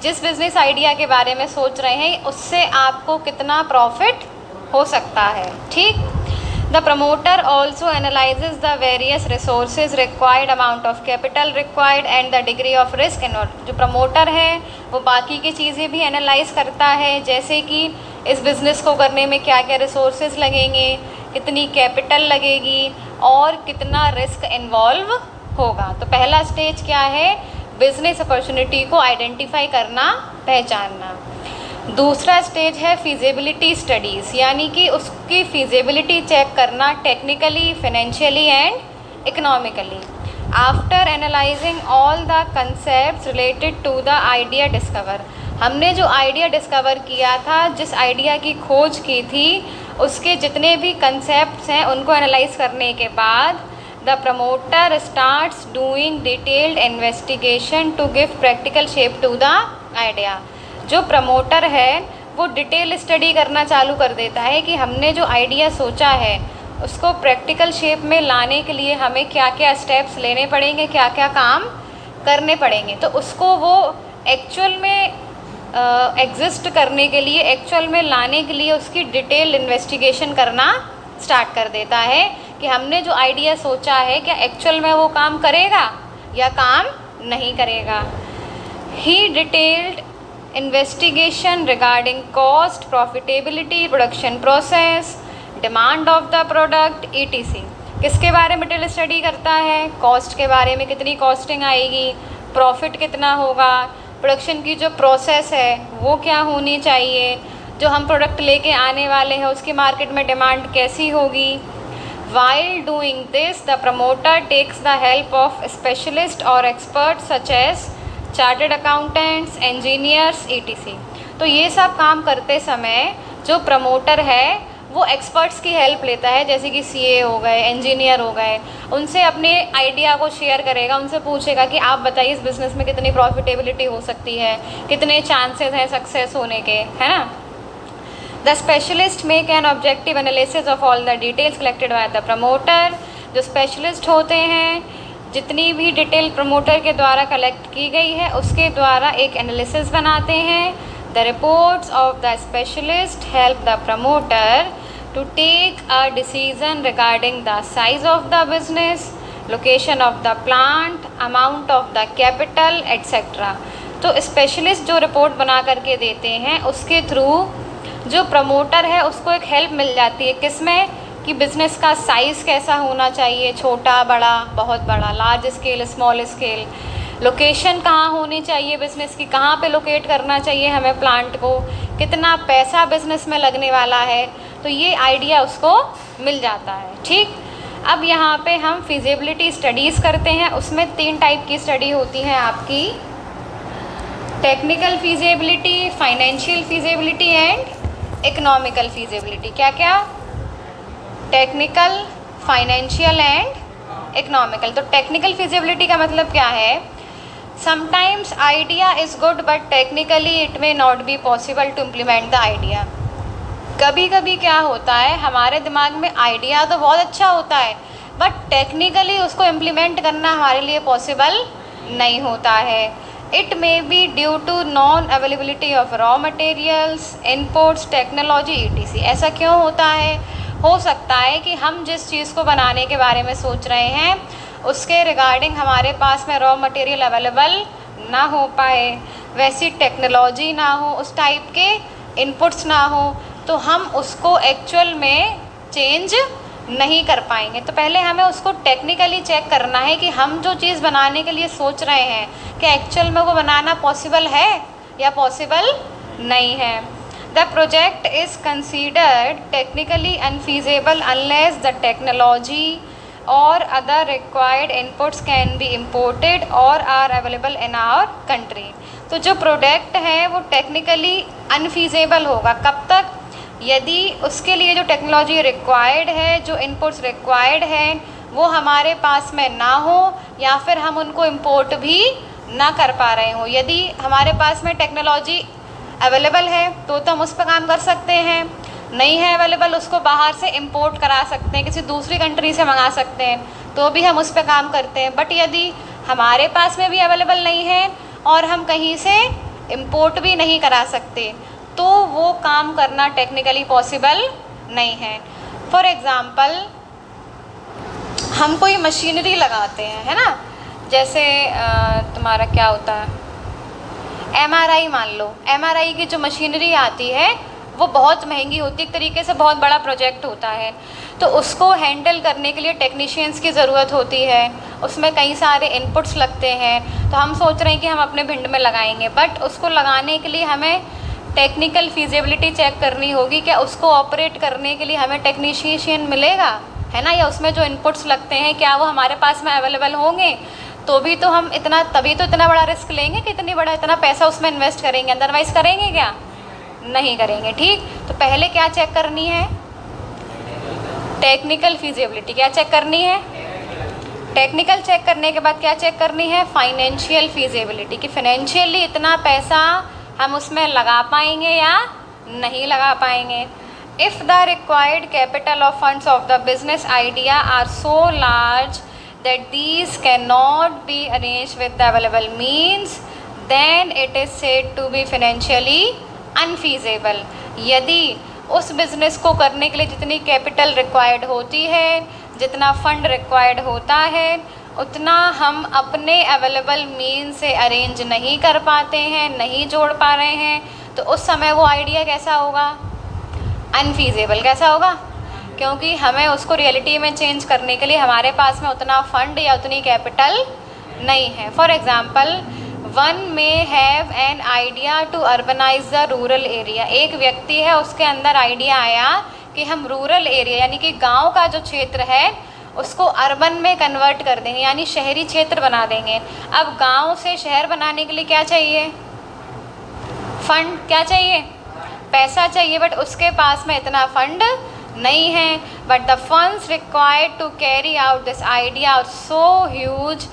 जिस बिज़नेस आइडिया के बारे में सोच रहे हैं, उससे आपको कितना प्रॉफिट हो सकता है। ठीक। The promoter also analyzes the various resources required, amount of capital required and the degree of risk involved। जो प्रमोटर है वो बाकी की चीज़ें भी एनालाइज करता है, जैसे कि इस बिज़नेस को करने में क्या क्या रिसोर्सेज लगेंगे, कितनी कैपिटल लगेगी और कितना रिस्क इन्वॉल्व होगा। तो पहला स्टेज क्या है, बिज़नेस अपॉर्चुनिटी को आइडेंटिफाई करना, पहचानना। दूसरा स्टेज है फिजिबिलिटी स्टडीज़, यानी कि उसकी फिजिबिलिटी चेक करना technically, financially and economically. After analysing all the concept related to the idea discover, हमने जो आइडिया डिस्कवर किया था, जिस आइडिया की खोज की थी, उसके जितने भी कंसेप्ट्स हैं उनको एनालाइज करने के बाद the promoter starts doing detailed investigation to give practical shape to the idea. जो प्रमोटर है वो डिटेल स्टडी करना चालू कर देता है कि हमने जो आइडिया सोचा है उसको प्रैक्टिकल शेप में लाने के लिए हमें क्या क्या स्टेप्स लेने पड़ेंगे, क्या क्या काम करने पड़ेंगे। तो उसको वो एक्चुअल में एग्जिस्ट करने के लिए, एक्चुअल में लाने के लिए उसकी डिटेल इन्वेस्टिगेशन करना स्टार्ट कर देता है कि हमने जो आइडिया सोचा है क्या एक्चुअल में वो काम करेगा या काम नहीं करेगा। ही detailed investigation regarding cost, profitability, production process, demand of the product etc। किसके बारे में डिटेल स्टडी करता है, कॉस्ट के बारे में, कितनी कॉस्टिंग आएगी, प्रॉफिट कितना होगा, प्रोडक्शन की जो प्रोसेस है वो क्या होनी चाहिए, जो हम प्रोडक्ट लेके आने वाले हैं उसकी मार्केट में डिमांड कैसी होगी। While doing this, the promoter takes the help of specialist or experts such as chartered accountants, engineers etc। तो ये सब काम करते समय जो प्रमोटर है वो एक्सपर्ट्स की हेल्प लेता है, जैसे कि सीए हो गए, इंजीनियर हो गए, उनसे अपने आइडिया को शेयर करेगा, उनसे पूछेगा कि आप बताइए इस बिज़नेस में कितनी प्रॉफिटेबिलिटी हो सकती है, कितने चांसेस हैं सक्सेस होने के, है ना। The specialist make an objective analysis of all the details collected by the promoter. जो स्पेशलिस्ट होते हैं, जितनी भी डिटेल प्रमोटर के द्वारा कलेक्ट की गई है उसके द्वारा एक एनालिसिस बनाते हैं। The reports of the specialist help the promoter to take a decision regarding the size of the business, location of the plant, amount of the capital etcetera. तो स्पेशलिस्ट जो रिपोर्ट बना करके देते हैं उसके थ्रू जो प्रमोटर है उसको एक हेल्प मिल जाती है, किसमें कि बिज़नेस का साइज़ कैसा होना चाहिए, छोटा, बड़ा, बहुत बड़ा, large scale, small scale, location कहाँ होनी चाहिए बिज़नेस की, कहाँ पे लोकेट करना चाहिए हमें प्लांट को, कितना पैसा बिज़नेस में लगने वाला है, तो ये आइडिया उसको मिल जाता है। ठीक। अब यहाँ पे हम फिजिबिलिटी स्टडीज़ करते हैं, उसमें 3 टाइप की स्टडी होती हैं आपकी, technical feasibility, financial feasibility and economical feasibility. क्या क्या, टेक्निकल, फाइनेंशियल एंड इकोनॉमिकल। तो टेक्निकल फिजिबिलिटी का मतलब क्या है, sometimes idea is good but technically it may not be possible to implement the idea. कभी कभी क्या होता है, हमारे दिमाग में आइडिया तो बहुत अच्छा होता है बट टेक्निकली उसको इम्प्लीमेंट करना हमारे लिए पॉसिबल नहीं होता है। It may be due to non availability of raw materials, inputs, technology etc। ऐसा क्यों होता है? हो सकता है कि हम जिस चीज़ को बनाने के बारे में सोच रहे हैं उसके रिगार्डिंग हमारे पास में रॉ मटेरियल अवेलेबल ना हो पाए, वैसी टेक्नोलॉजी ना हो, उस टाइप के इनपुट्स ना हो, तो हम उसको एक्चुअल में चेंज नहीं कर पाएंगे। तो पहले हमें उसको टेक्निकली चेक करना है कि हम जो चीज़ बनाने के लिए सोच रहे हैं कि एक्चुअल में वो बनाना पॉसिबल है या पॉसिबल नहीं है। The project is considered technically unfeasible unless the technology और other required inputs can be imported और are available in our country. तो जो प्रोडक्ट है वो टेक्निकली अनफीजेबल होगा कब तक? यदि उसके लिए जो टेक्नोलॉजी रिक्वायर्ड है, जो इनपुट्स रिक्वायर्ड हैं वो हमारे पास में ना हो या फिर हम उनको इम्पोर्ट भी ना कर पा रहे हों। यदि हमारे पास में टेक्नोलॉजी अवेलेबल है तो हम उस पर काम कर सकते हैं, नहीं है अवेलेबल उसको बाहर से इम्पोर्ट करा सकते हैं, किसी दूसरी कंट्री से मंगा सकते हैं, तो भी हम उस पर काम करते हैं। बट यदि हमारे पास में भी अवेलेबल नहीं है और हम कहीं से इम्पोर्ट भी नहीं करा सकते तो वो काम करना टेक्निकली पॉसिबल नहीं है। फॉर एग्ज़ाम्पल हम कोई मशीनरी लगाते हैं, है ना, जैसे तुम्हारा क्या होता है MRI, मान लो MRI की जो मशीनरी आती है वो बहुत महंगी होती है, एक तरीके से बहुत बड़ा प्रोजेक्ट होता है, तो उसको हैंडल करने के लिए टेक्नीशियंस की ज़रूरत होती है, उसमें कई सारे इनपुट्स लगते हैं। तो हम सोच रहे हैं कि हम अपने भिंड में लगाएंगे, बट उसको लगाने के लिए हमें टेक्निकल फिजिबिलिटी चेक करनी होगी, क्या उसको ऑपरेट करने के लिए हमें टेक्नीशियन मिलेगा, है ना, या उसमें जो इनपुट्स लगते हैं क्या वो हमारे पास में अवेलेबल होंगे, तो भी तो हम तभी तो इतना बड़ा रिस्क लेंगे कि इतना पैसा उसमें इन्वेस्ट करेंगे, अदरवाइज़ करेंगे क्या? नहीं करेंगे। ठीक, तो पहले क्या चेक करनी है? Technical feasibility. क्या चेक करनी है? टेक्निकल चेक करने के बाद क्या चेक करनी है? फाइनेंशियल फिजिबिलिटी, कि फाइनेंशियली इतना पैसा हम उसमें लगा पाएंगे या नहीं लगा पाएंगे। If the required capital of funds of the business idea are so large that these cannot be arranged with the available means, then it is said to be financially unfeasible। यदि उस बिज़नेस को करने के लिए जितनी capital required होती है, जितना फंड रिक्वायर्ड होता है, उतना हम अपने अवेलेबल मीन से अरेंज नहीं कर पाते हैं, नहीं जोड़ पा रहे हैं, तो उस समय वो आइडिया कैसा होगा? अनफीजेबल। कैसा होगा? क्योंकि हमें उसको रियलिटी में चेंज करने के लिए हमारे पास में उतना फंड या उतनी कैपिटल नहीं है। For example, one may have an idea to urbanise the rural area. एक व्यक्ति है, उसके अंदर आइडिया आया कि हम रूरल एरिया यानी कि गांव का जो क्षेत्र है उसको अर्बन में कन्वर्ट कर देंगे, यानी शहरी क्षेत्र बना देंगे। अब गांव से शहर बनाने के लिए क्या चाहिए? फंड। क्या चाहिए? पैसा चाहिए, बट उसके पास में इतना फंड नहीं है। But the funds required to carry out this idea are so huge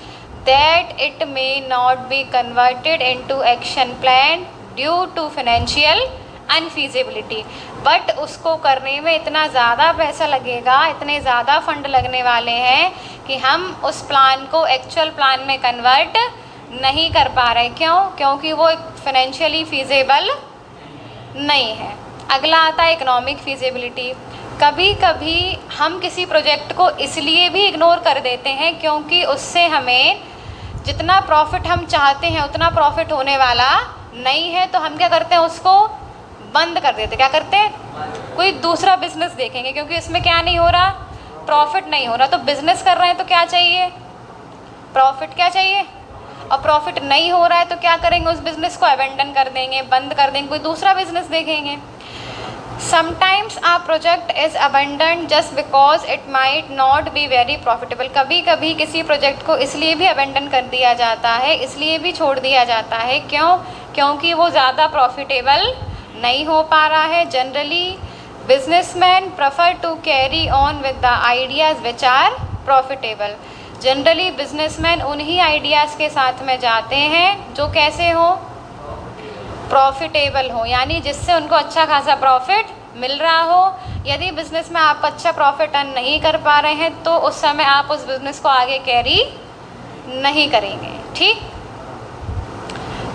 that it may not be converted into action plan due to financial unfeasibility. But उसको करने में इतना ज़्यादा पैसा लगेगा, इतने ज़्यादा फंड लगने वाले हैं कि हम उस प्लान को एक्चुअल प्लान में कन्वर्ट नहीं कर पा रहे। क्यों? क्योंकि वो फाइनेंशियली फीजेबल नहीं है। अगला आता है इकोनॉमिक फीजिबिलिटी। कभी कभी हम किसी प्रोजेक्ट को इसलिए भी इग्नोर कर देते हैं क्योंकि उससे हमें जितना प्रॉफिट हम चाहते हैं उतना प्रॉफिट होने वाला नहीं है, तो हम क्या करते हैं? उसको बंद कर देते। क्या करते हैं? कोई दूसरा बिजनेस देखेंगे, क्योंकि इसमें क्या नहीं हो रहा? प्रॉफिट नहीं हो रहा। तो बिजनेस कर रहे हैं तो क्या चाहिए? प्रॉफिट। क्या चाहिए? और प्रॉफिट नहीं हो रहा है तो क्या करेंगे? उस बिज़नेस को अबेंडन कर देंगे, बंद कर देंगे, कोई दूसरा बिजनेस देखेंगे। Sometimes a project is abandon just because it might not be very profitable. कभी कभी किसी प्रोजेक्ट को इसलिए भी अबेंडन कर दिया जाता है, इसलिए भी छोड़ दिया जाता है। क्यों? क्योंकि वो ज़्यादा प्रॉफिटेबल नहीं हो पा रहा है। Generally businessman prefer to carry on with the ideas which are profitable. Generally businessman उन्हीं आइडियाज़ के साथ में जाते हैं जो कैसे हो? प्रॉफिटेबल हो, यानी जिससे उनको अच्छा खासा प्रॉफिट मिल रहा हो, यदि बिज़नेस में आप अच्छा प्रॉफिट अर्न नहीं कर पा रहे हैं तो उस समय आप उस बिज़नेस को आगे कैरी नहीं करेंगे। ठीक,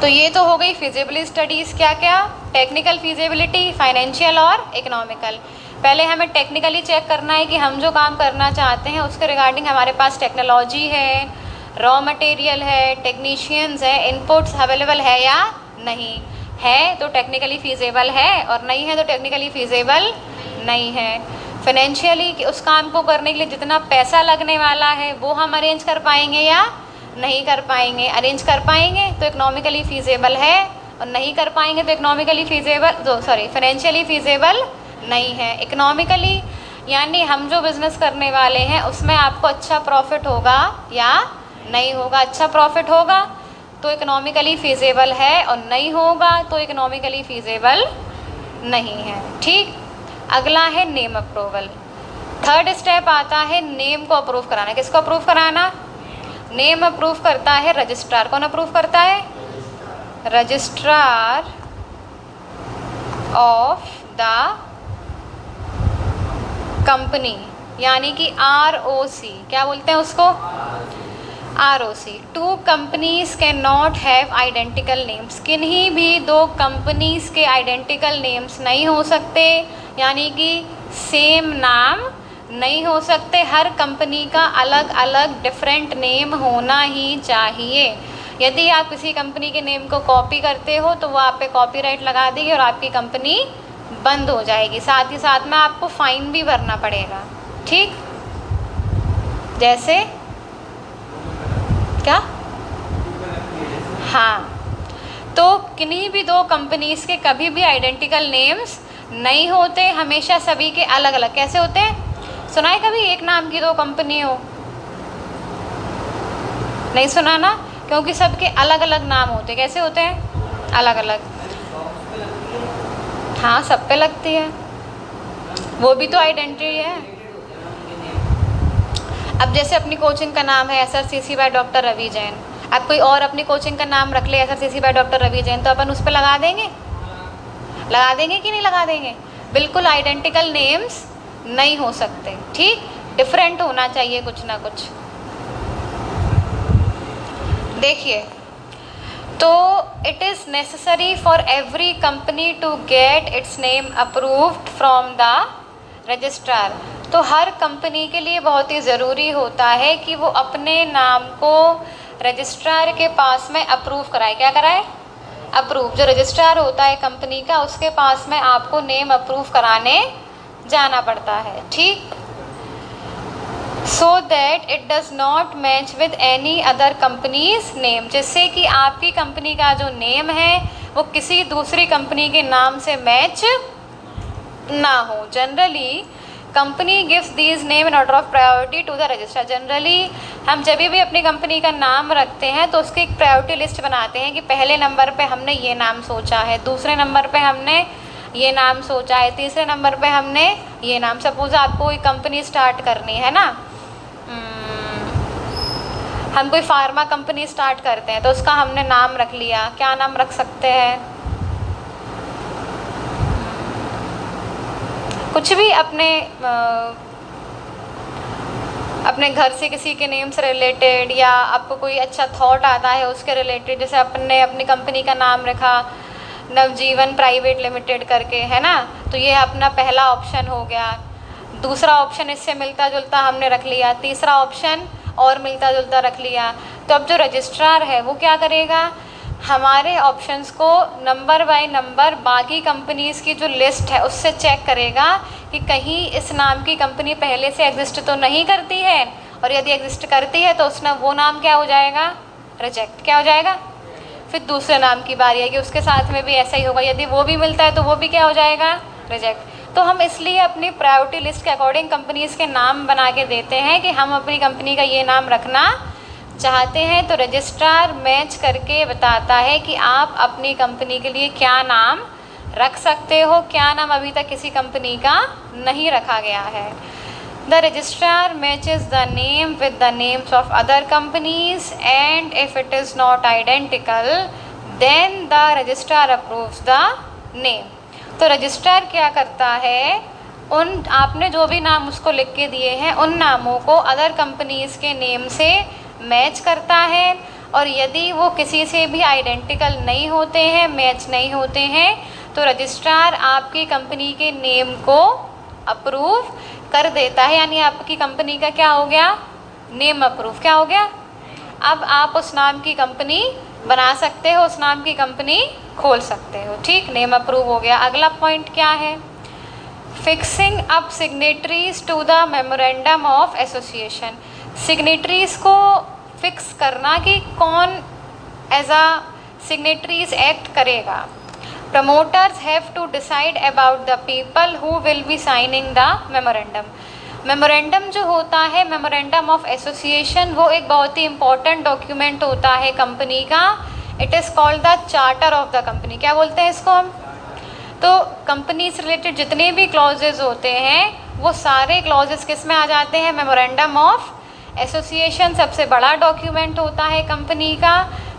तो ये तो हो गई फिजिबिलिटी स्टडीज़। क्या क्या? टेक्निकल फिजिबिलिटी, फाइनेंशियल और इकोनॉमिकल। पहले हमें टेक्निकली चेक करना है कि हम जो काम करना चाहते हैं उसके रिगार्डिंग हमारे पास टेक्नोलॉजी है, रॉ मटेरियल है, टेक्नीशियंस है, इनपुट्स अवेलेबल है या नहीं है, तो टेक्निकली फीजेबल है, और नहीं है तो टेक्निकली फीजेबल नहीं है। फाइनेंशियली कि उस काम को करने के लिए जितना पैसा लगने वाला है वो हम अरेंज कर पाएंगे या नहीं कर पाएंगे। अरेंज कर पाएंगे तो इकोनॉमिकली फीजेबल है, और नहीं कर पाएंगे तो इकोनॉमिकली फीजेबल फाइनेंशियली फीजेबल नहीं है। इकोनॉमिकली यानी हम जो बिज़नेस करने वाले हैं उसमें आपको अच्छा प्रॉफिट होगा या नहीं होगा। अच्छा प्रॉफिट होगा तो इकोनॉमिकली फीजेबल है, और नहीं होगा तो इकोनॉमिकली फीजेबल नहीं है। ठीक, अगला है नेम अप्रूवल। थर्ड स्टेप आता है नेम को अप्रूव कराना। किसको अप्रूव कराना? नेम अप्रूव करता है रजिस्ट्रार। कौन अप्रूव करता है? रजिस्ट्रार ऑफ द कंपनी, यानी कि ROC। क्या बोलते हैं उसको? ROC। Two companies cannot have identical names. किन्हीं भी दो कंपनीज के आइडेंटिकल नेम्स नहीं हो सकते, यानी कि सेम नाम नहीं हो सकते। हर कंपनी का अलग अलग डिफरेंट नेम होना ही चाहिए। यदि आप किसी कंपनी के नेम को कॉपी करते हो तो वो आप पे कॉपीराइट लगा देगी और आपकी कंपनी बंद हो जाएगी। साथ ही साथ में आपको फ़ाइन भी भरना पड़ेगा। ठीक, जैसे क्या? हाँ, तो किन्हीं भी दो कंपनीज़ के कभी भी आइडेंटिकल नेम्स नहीं होते, हमेशा सभी के अलग अलग। कैसे होते हैं? सुना है कभी एक नाम की दो कंपनी हो? नहीं सुना ना, क्योंकि सबके अलग अलग नाम होते। कैसे होते हैं? अलग अलग। हाँ, सब पे लगती है, वो भी तो आइडेंटिटी है। अब जैसे अपनी कोचिंग का नाम है SRCC by doctor Ravi Jain, अब कोई और अपनी कोचिंग का नाम रख ले SRCC by doctor Ravi Jain, तो अपन उस पर लगा देंगे? लगा देंगे कि नहीं लगा देंगे? बिल्कुल आइडेंटिकल नेम्स नहीं हो सकते। ठीक, डिफरेंट होना चाहिए कुछ ना कुछ। देखिए, तो it is necessary for every company to get its name approved from the registrar. तो हर कंपनी के लिए बहुत ही ज़रूरी होता है कि वो अपने नाम को रजिस्ट्रार के पास में अप्रूव कराए। क्या कराए? अप्रूव। जो रजिस्ट्रार होता है कंपनी का, उसके पास में आपको नेम अप्रूव कराने जाना पड़ता है। ठीक, so that it does not match with any other companies name, जिससे कि आपकी कंपनी का जो नेम है वो किसी दूसरी कंपनी के नाम से मैच ना हो। Generally company gives these name in order of priority to the registrar. Generally हम जब भी अपनी कंपनी का नाम रखते हैं तो उसकी एक प्रायोरिटी लिस्ट बनाते हैं कि पहले नंबर पे हमने ये नाम सोचा है, दूसरे नंबर पे हमने ये नाम सोचा है, तीसरे नंबर पे हमने ये नाम। सपोज आपको कोई कंपनी स्टार्ट करनी है ना, हम कोई फार्मा कंपनी स्टार्ट करते हैं तो उसका हमने नाम रख लिया। क्या नाम रख सकते हैं? कुछ भी अपने घर से किसी के नेम से रिलेटेड, या आपको कोई अच्छा थॉट आता है उसके रिलेटेड। जैसे अपने अपनी कंपनी का नाम रखा नवजीवन प्राइवेट लिमिटेड करके, है ना, तो ये अपना पहला ऑप्शन हो गया। दूसरा ऑप्शन इससे मिलता जुलता हमने रख लिया, तीसरा ऑप्शन और मिलता जुलता रख लिया। तो अब जो रजिस्ट्रार है वो क्या करेगा? हमारे ऑप्शंस को नंबर बाय नंबर बाकी कंपनीज़ की जो लिस्ट है उससे चेक करेगा कि कहीं इस नाम की कंपनी पहले से एग्जिस्ट तो नहीं करती है, और यदि एग्जिस्ट करती है तो उसने वो नाम क्या हो जाएगा? रिजेक्ट। क्या हो जाएगा? फिर दूसरे नाम की बारी है कि उसके साथ में भी ऐसा ही होगा, यदि वो भी मिलता है तो वो भी क्या हो जाएगा? रिजेक्ट। तो हम इसलिए अपनी प्रायोरिटी लिस्ट के अकॉर्डिंग कंपनीज़ के नाम बना के देते हैं कि हम अपनी कंपनी का ये नाम रखना चाहते हैं। तो रजिस्ट्रार मैच करके बताता है कि आप अपनी कंपनी के लिए क्या नाम रख सकते हो, क्या नाम अभी तक किसी कंपनी का नहीं रखा गया है। The registrar matches the name with the names of other companies, and if it is not identical, then the registrar approves the name. तो रजिस्ट्रार क्या करता है, उन आपने जो भी नाम उसको लिख के दिए हैं उन नामों को अदर कंपनीज़ के नेम से मैच करता है, और यदि वो किसी से भी आइडेंटिकल नहीं होते हैं, मैच नहीं होते हैं, तो रजिस्ट्रार आपकी कंपनी के नेम को अप्रूव कर देता है। यानी आपकी कंपनी का क्या हो गया, नेम अप्रूव। क्या हो गया, अब आप उस नाम की कंपनी बना सकते हो, उस नाम की कंपनी खोल सकते हो। ठीक, नेम अप्रूव हो गया। अगला पॉइंट क्या है, fixing up signatories to the memorandum of association. Signatories को फिक्स करना कि कौन एज अ सिग्नेटरीज एक्ट करेगा। Promoters have to decide about the people who will be signing the memorandum. Memorandum जो होता है, मेमोरेंडम ऑफ एसोसिएशन, वो एक बहुत ही इंपॉर्टेंट डॉक्यूमेंट होता है कंपनी का। It is called the charter of the company. क्या बोलते हैं इसको हम, तो कंपनी से रिलेटेड जितने भी क्लॉजेज होते हैं वो सारे क्लॉजेज किस में आ जाते हैं, मेमोरेंडम ऑफ एसोसिएशन। सबसे बड़ा डॉक्यूमेंट होता है कंपनी का।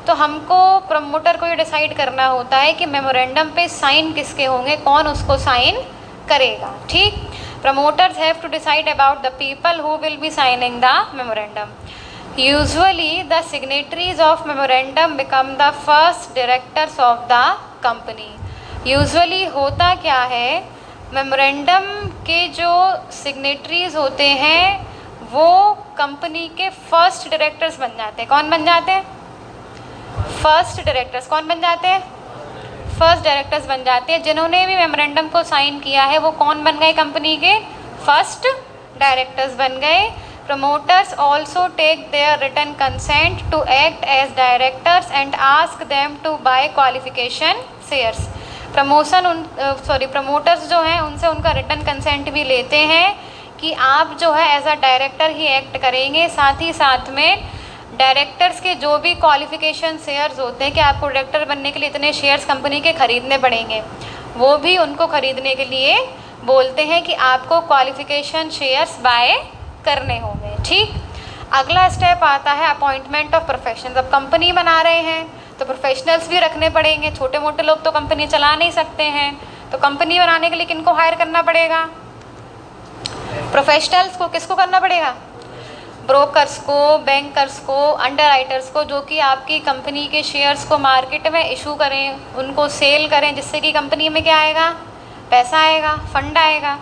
तो हमको प्रमोटर को ये डिसाइड करना होता है कि मेमोरेंडम पे साइन किसके होंगे, कौन उसको साइन करेगा। ठीक, promoters have to decide about the people who will be signing the memorandum. Usually the signatories of memorandum become the first directors of the company. Usually होता क्या है, मेमोरेंडम के जो सिग्नेटरीज होते हैं वो कंपनी के फर्स्ट डायरेक्टर्स बन जाते हैं। कौन बन जाते हैं, फर्स्ट डायरेक्टर्स। कौन बन जाते हैं, फर्स्ट डायरेक्टर्स बन जाते हैं। जिन्होंने भी मेमोरेंडम को साइन किया है वो कौन बन गए, कंपनी के फर्स्ट डायरेक्टर्स बन गए। Promoters also take their written consent to act as directors and ask them to buy qualification shares. Promoters जो हैं उनसे उनका रिटन कंसेंट भी लेते हैं कि आप जो है एज अ डायरेक्टर ही एक्ट करेंगे। साथ ही साथ में डायरेक्टर्स के जो भी क्वालिफिकेशन शेयर्स होते हैं कि आपको डायरेक्टर बनने के लिए इतने शेयर्स कंपनी के ख़रीदने पड़ेंगे, वो भी उनको ख़रीदने के लिए बोलते हैं कि आपको क्वालिफिकेशन शेयर्स बाय करने होंगे। ठीक, अगला स्टेप आता है अपॉइंटमेंट ऑफ प्रोफेशनल्स। अब कंपनी बना रहे हैं तो प्रोफेशनल्स भी रखने पड़ेंगे। छोटे मोटे लोग तो कंपनी चला नहीं सकते हैं, तो कंपनी बनाने के लिए किनको हायर करना पड़ेगा, प्रोफेशनल्स को। किसको करना पड़ेगा, ब्रोकर्स को, बैंकर्स को, अंडरराइटर्स को, जो कि आपकी कंपनी के शेयर्स को मार्केट में इशू करें, उनको सेल करें, जिससे कि कंपनी में क्या आएगा, पैसा आएगा, फंड आएगा।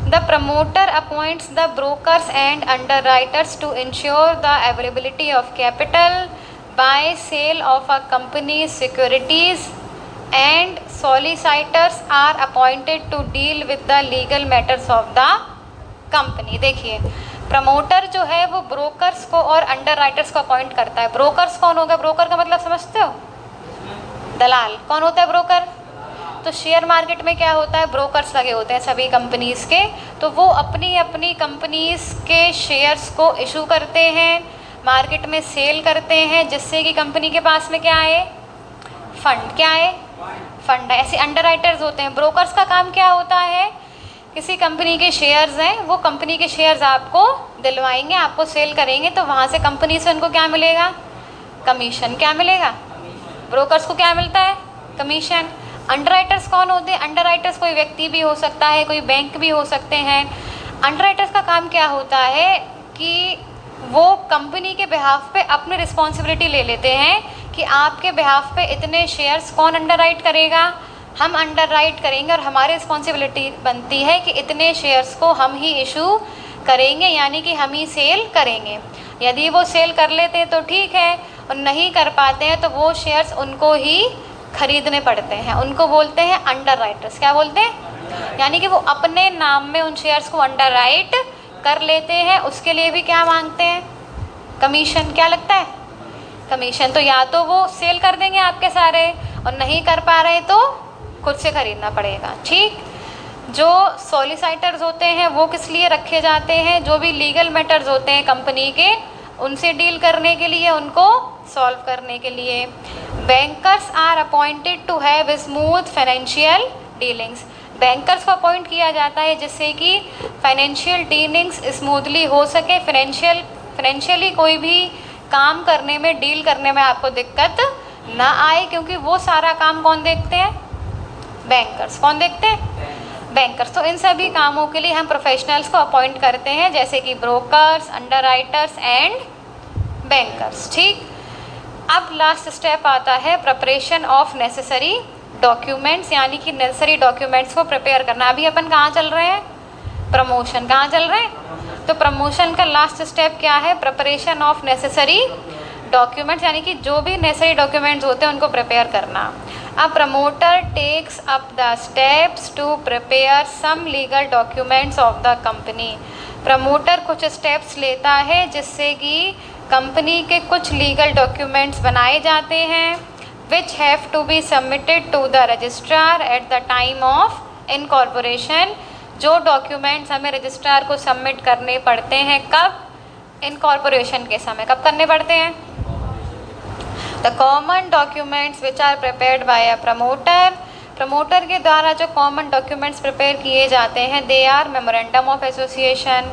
The promoter appoints the brokers and underwriters to insure the availability of capital by sale of a company securities and solicitors are appointed to deal with the legal matters of the company. देखिए, promoter जो है वो brokers को और underwriters को appoint करता है। Brokers कौन होगा, ब्रोकर का मतलब समझते हो, दलाल। कौन होता है ब्रोकर, तो शेयर मार्केट में क्या होता है, ब्रोकर्स लगे होते हैं सभी कंपनीज़ के। तो वो अपनी अपनी कंपनीज़ के शेयर्स को इशू करते हैं, मार्केट में सेल करते हैं, जिससे कि कंपनी के पास में क्या आए, फंड। क्या आए, फंड। ऐसे अंडरराइटर्स होते हैं। ब्रोकर्स का काम क्या होता है, किसी कंपनी के शेयर्स हैं, वो कंपनी के शेयर्स आपको दिलवाएंगे, आपको सेल करेंगे, तो वहाँ से कंपनी से उनको क्या मिलेगा, कमीशन। क्या मिलेगा, ब्रोकर्स को क्या मिलता है, कमीशन। अंडरराइटर्स कौन होते हैं, अंडरराइटर्स कोई व्यक्ति भी हो सकता है, कोई बैंक भी हो सकते हैं। अंडरराइटर्स का काम क्या होता है कि वो कंपनी के बिहाफ पे अपनी रिस्पॉन्सिबिलिटी ले लेते हैं कि आपके बिहाफ पे इतने शेयर्स कौन अंडरराइट करेगा, हम अंडरराइट करेंगे, और हमारी रिस्पॉन्सिबिलिटी बनती है कि इतने शेयर्स को हम ही इशू करेंगे, यानी कि हम ही सेल करेंगे। यदि वो सेल कर लेते हैं तो ठीक है, और नहीं कर पाते हैं तो वो शेयर्स उनको ही खरीदने पड़ते हैं। उनको बोलते हैं अंडरराइटर्स। क्या बोलते हैं, यानी कि वो अपने नाम में उन शेयर्स को अंडरराइट कर लेते हैं। उसके लिए भी क्या मांगते हैं, कमीशन। क्या लगता है, कमीशन। तो या तो वो सेल कर देंगे आपके सारे, और नहीं कर पा रहे तो खुद से खरीदना पड़ेगा। ठीक, जो सॉलिसिटर्स होते हैं वो किस लिए रखे जाते हैं, जो भी लीगल मैटर्स होते हैं कंपनी के, उनसे डील करने के लिए, उनको सॉल्व करने के लिए। Bankers are appointed to have smooth financial dealings. Bankers को अपॉइंट किया जाता है जिससे कि फाइनेंशियल डीलिंग्स स्मूथली हो सके, फाइनेंशियली कोई भी काम करने में, डील करने में आपको दिक्कत ना आए, क्योंकि वो सारा काम कौन देखते हैं, बैंकर्स। कौन देखते हैं? बैंकर्स। तो इन सभी कामों के लिए हम प्रोफेशनल्स को अपॉइंट करते हैं, जैसे कि ब्रोकर्स, अंडरराइटर्स एंड बैंकर्स। ठीक, अब लास्ट स्टेप आता है प्रिपरेशन ऑफ नेसेसरी डॉक्यूमेंट्स, यानी कि नेसेसरी डॉक्यूमेंट्स को प्रिपेयर करना। अभी अपन कहाँ चल रहे हैं? प्रमोशन। कहाँ चल रहे हैं? तो प्रमोशन का लास्ट स्टेप क्या है? प्रिपरेशन ऑफ नेसेसरी डॉक्यूमेंट्स, यानी कि जो भी नेसेसरी डॉक्यूमेंट्स होते हैं उनको प्रिपेयर करना। अब promoter takes up the steps to prepare some legal documents of the company. Promoter कुछ स्टेप्स लेता है जिससे कि कंपनी के कुछ लीगल डॉक्यूमेंट्स बनाए जाते हैं, which have to be submitted to the registrar at the time of incorporation. जो डॉक्यूमेंट्स हमें रजिस्ट्रार को सबमिट करने पड़ते हैं, कब? इनकॉर्पोरेशन के समय। कब करने पड़ते हैं? The common documents which are prepared by a promoter. Promoter के द्वारा जो कॉमन डॉक्यूमेंट्स प्रिपेयर किए जाते हैं, they are memorandum of association,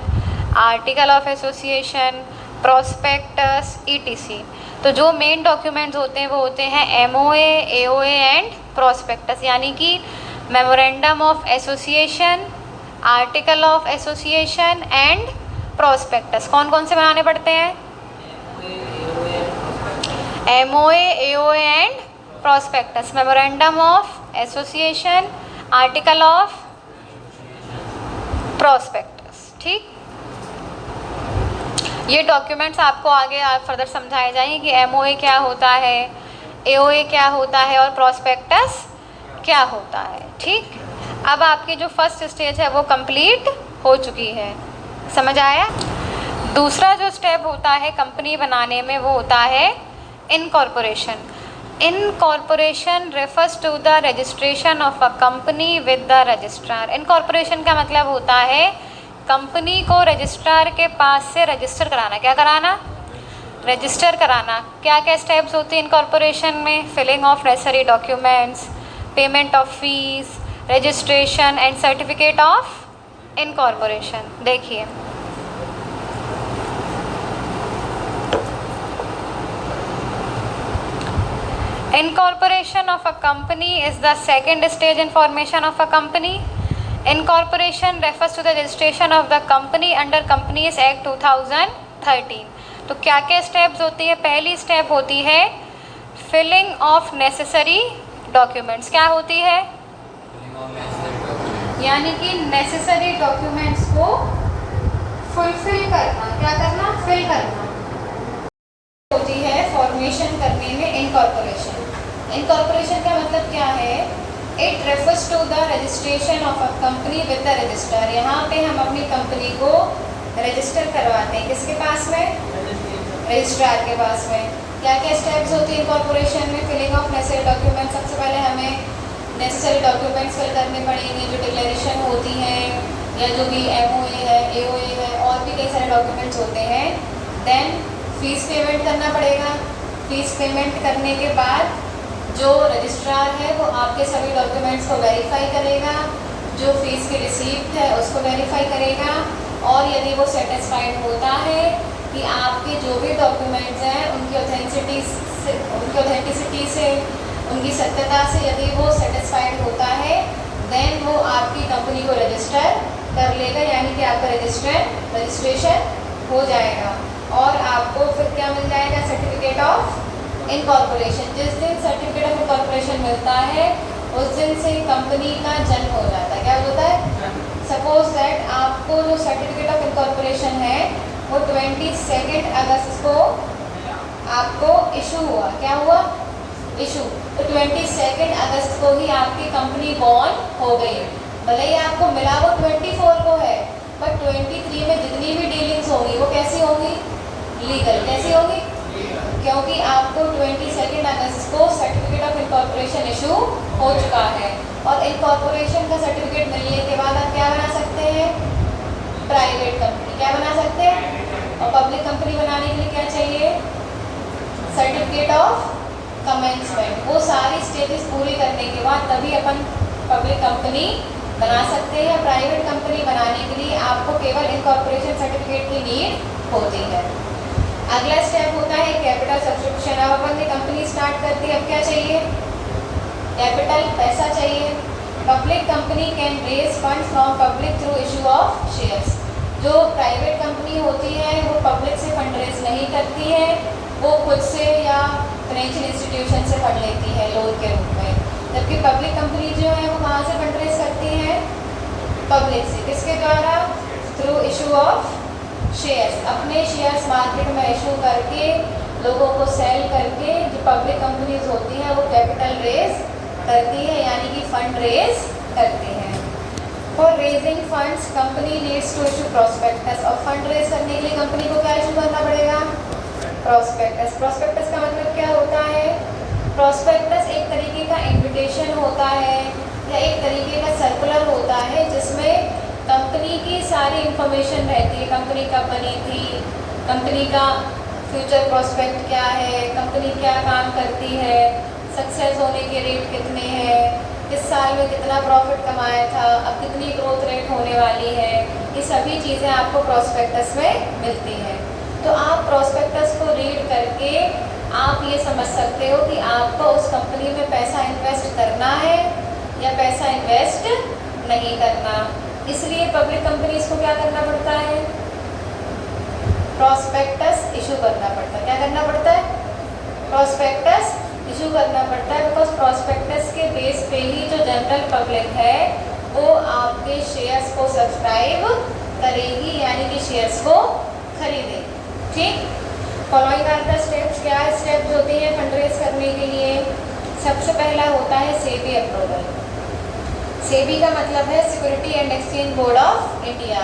article of association, prospectus, ETC. तो जो मेन डॉक्यूमेंट्स होते हैं वो होते हैं एमओए, एओए एंड प्रोस्पेक्टस, यानी कि memorandum of association, article of association and prospectus. कौन कौन से बनाने पड़ते हैं? MOA, AOA and prospectus, memorandum of association, article of prospectus. ठीक, ये डॉक्यूमेंट्स आपको आगे फर्दर समझाए जाएंगे कि एमओए क्या होता है, एओए क्या होता है और प्रोस्पेक्टस क्या होता है। ठीक, अब आपकी जो फर्स्ट स्टेज है वो कंप्लीट हो चुकी है। समझ आया? दूसरा जो स्टेप होता है कंपनी बनाने में वो होता है incorporation. Incorporation refers to the registration of a company with the registrar. Incorporation का मतलब होता है कंपनी को रजिस्ट्रार के पास से रजिस्टर कराना। क्या कराना? रजिस्टर कराना। क्या क्या स्टेप्स होते हैं इनकॉर्पोरेशन में? Filing of necessary documents, payment of fees, registration and certificate of incorporation. देखिए, incorporation of a company is the second stage in formation of a company. Incorporation refers to the registration of the company under Companies Act 2013. तो क्या क्या steps होती है? पहली step होती है filling of necessary documents. क्या होती है? यानी कि नेसेसरी डॉक्यूमेंट्स को फुलफिल करना। क्या करना? फिल करना होती है फॉर्मेशन करने में इनकॉर्पोरेशन। इनकॉर्पोरेशन का मतलब क्या है? It refers to the registration of a company with the registrar. यहाँ पे हम अपनी कंपनी को रजिस्टर करवाते हैं। किसके पास में? रजिस्ट्रार के पास में। क्या क्या स्टेप्स होती है इनकॉर्पोरेशन में? Filing of necessary documents. सबसे पहले हमें नेसेसरी डॉक्यूमेंट्स फिल करने पड़ेंगे, जो डिक्लेरेशन होती हैं या जो भी एमओए है, एओए है, और भी कई सारे डॉक्यूमेंट्स होते हैं। देन फीस पेमेंट करना पड़ेगा। फीस पेमेंट करने के बाद जो रजिस्ट्रार है वो आपके सभी डॉक्यूमेंट्स को वेरीफाई करेगा, जो फीस की रिसीप्ट है उसको वेरीफाई करेगा, और यदि वो सेटिस्फाइड होता है कि आपके जो भी डॉक्यूमेंट्स हैं उनकी ऑथेंटिसिटी से, उनकी सत्यता से यदि वो सेटिस्फाइड होता है, देन वो आपकी कंपनी को रजिस्टर कर लेगा, यानी कि आपका रजिस्ट्रेशन हो जाएगा और आपको फिर क्या मिल जाएगा? Certificate of incorporation. जिस दिन सर्टिफिकेट ऑफ इनकॉर्पोरेशन मिलता है उस दिन से कंपनी का जन्म हो जाता है। क्या होता है? सपोज दैट आपको जो सर्टिफिकेट ऑफ इनकॉर्पोरेशन है वो 22 अगस्त को आपको इशू हुआ। क्या हुआ? इशू। तो 22 अगस्त को ही आपकी कंपनी बॉर्न हो गई। भले ही आपको मिला वो 24 को है, बट 23 में जितनी भी डीलिंग्स होंगी वो कैसी होंगी? लीगल। कैसी होगी? क्योंकि आपको 22 अगस्त को सर्टिफिकेट ऑफ इनकॉर्पोरेशन इशू हो चुका है, और इनकॉर्पोरेशन का सर्टिफिकेट मिलने के बाद आप क्या बना सकते हैं? Private company. क्या बना सकते हैं? और पब्लिक कंपनी बनाने के लिए क्या चाहिए? Certificate of commencement. वो सारी स्टेजेस पूरी करने के बाद तभी अपन पब्लिक कंपनी बना सकते हैं। प्राइवेट कंपनी बनाने के लिए आपको केवल इनकॉर्पोरेशन सर्टिफिकेट की नीड होती है। अगला स्टेप होता है कैपिटल सब्सक्रिप्शन। अब अपन ने कंपनी स्टार्ट कर दी, अब क्या चाहिए? कैपिटल, पैसा चाहिए। Public company can raise fund from public through issue of shares. जो प्राइवेट कंपनी होती है वो पब्लिक से फंड रेज नहीं करती है, वो खुद से या फाइनेंशियल इंस्टीट्यूशन से फंड लेती है लोन के रूप में। जबकि पब्लिक कंपनी जो है वो कहाँ से फंड रेज करती है? पब्लिक से। किसके द्वारा? Through issue of shares. अपने शेयर्स मार्केट में इशू करके लोगों को सेल करके जो पब्लिक कंपनीज होती हैं वो कैपिटल रेज करती है, यानी कि फंड रेज करती हैं। For raising funds company needs to issue prospectus. और फंड रेज करने के लिए कंपनी को क्या इशू करना पड़ेगा? प्रॉस्पेक्टस। प्रॉस्पेक्टस का मतलब क्या होता है? प्रॉस्पेक्टस एक तरीके का इन्विटेशन होता है या एक तरीके का सर्कुलर होता है जिसमें कंपनी की सारी इंफॉर्मेशन रहती है। कंपनी कब बनी थी, कंपनी का फ्यूचर प्रोस्पेक्ट क्या है, कंपनी क्या काम करती है, सक्सेस होने के रेट कितने हैं, इस साल में कितना प्रॉफिट कमाया था, अब कितनी ग्रोथ रेट होने वाली है, ये सभी चीज़ें आपको प्रोस्पेक्टस में मिलती हैं। तो आप प्रोस्पेक्टस को रीड करके आप ये समझ सकते हो कि आपको उस कंपनी में पैसा इन्वेस्ट करना है या पैसा इन्वेस्ट नहीं करना। इसलिए पब्लिक कंपनीज को क्या करना पड़ता है? प्रॉस्पेक्टस इशू करना पड़ता है। क्या करना पड़ता है? प्रॉस्पेक्टस इशू करना पड़ता है, बिकॉज प्रॉस्पेक्टस के बेस पे ही जो जनरल पब्लिक है वो आपके शेयर्स को सब्सक्राइब करेगी, यानी कि शेयर्स को खरीदेगी। ठीक। Following are the steps. क्या स्टेप्स होती हैं फंड रेज करने के लिए? सबसे पहला होता है सेबी अप्रूवल। सेबी का मतलब है security and exchange board of India.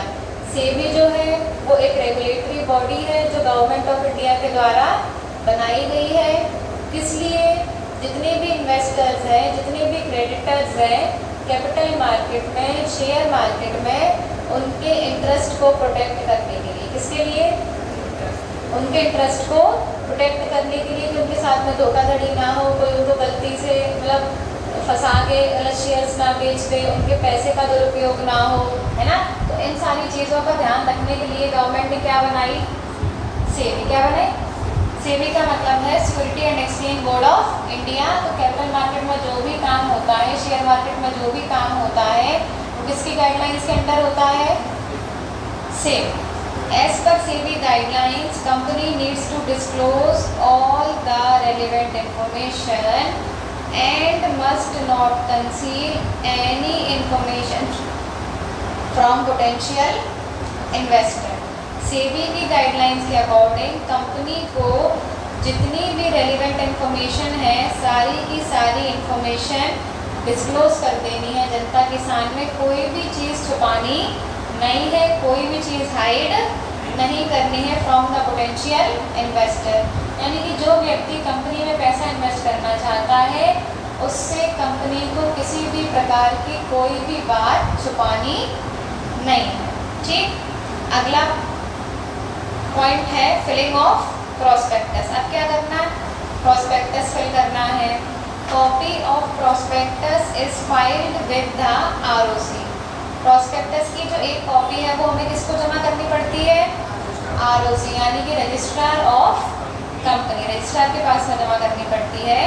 SEBI जो है वो एक रेगुलेटरी बॉडी है जो गवर्नमेंट ऑफ इंडिया के द्वारा बनाई गई है। किस लिए? जितने भी इन्वेस्टर्स हैं, जितने भी क्रेडिटर्स हैं कैपिटल मार्केट में, शेयर मार्केट में, उनके इंटरेस्ट को प्रोटेक्ट करने के लिए। किसके लिए? उनके इंटरेस्ट को प्रोटेक्ट करने के लिए कि उनके साथ में धोखाधड़ी ना हो, कोई उनको गलती से मतलब फंसा के गलत शेयर्स ना बेच दे, उनके पैसे का दुरुपयोग ना हो, है ना। तो इन सारी चीज़ों का ध्यान रखने के लिए गवर्नमेंट ने क्या बनाई? सेबी। क्या बनाई? सेबी का मतलब है security and exchange board of India. तो कैपिटल मार्केट में जो भी काम होता है, शेयर मार्केट में जो भी काम होता है, वो किसकी गाइडलाइंस के अंडर होता है? SEBI. As per SEBI guidelines, company needs to disclose all the relevant information and must not conceal any information from potential investor. SEBI की गाइडलाइंस के अकॉर्डिंग कंपनी को जितनी भी रेलिवेंट इंफॉर्मेशन है सारी की सारी इंफॉर्मेशन डिस्क्लोज कर देनी है जनता के सामने। कोई भी चीज़ छुपानी नहीं है, कोई भी चीज़ हाइड नहीं करनी है फ्रॉम द पोटेंशियल इन्वेस्टर। यानी कि जो व्यक्ति कंपनी में पैसा इन्वेस्ट करना चाहता है उससे कंपनी को किसी भी प्रकार की कोई भी बात छुपानी नहीं है। ठीक। अगला पॉइंट है फिलिंग ऑफ प्रॉस्पेक्टस। अब क्या करना है? प्रॉस्पेक्टस फिल करना है। Copy of prospectus is filed with the ROC। Prospectus की जो एक कॉपी है वो हमें किसको जमा करनी पड़ती है? ROC, यानी कि रजिस्ट्रार ऑफ कंपनी, रजिस्ट्रार के पास में जमा करनी पड़ती है।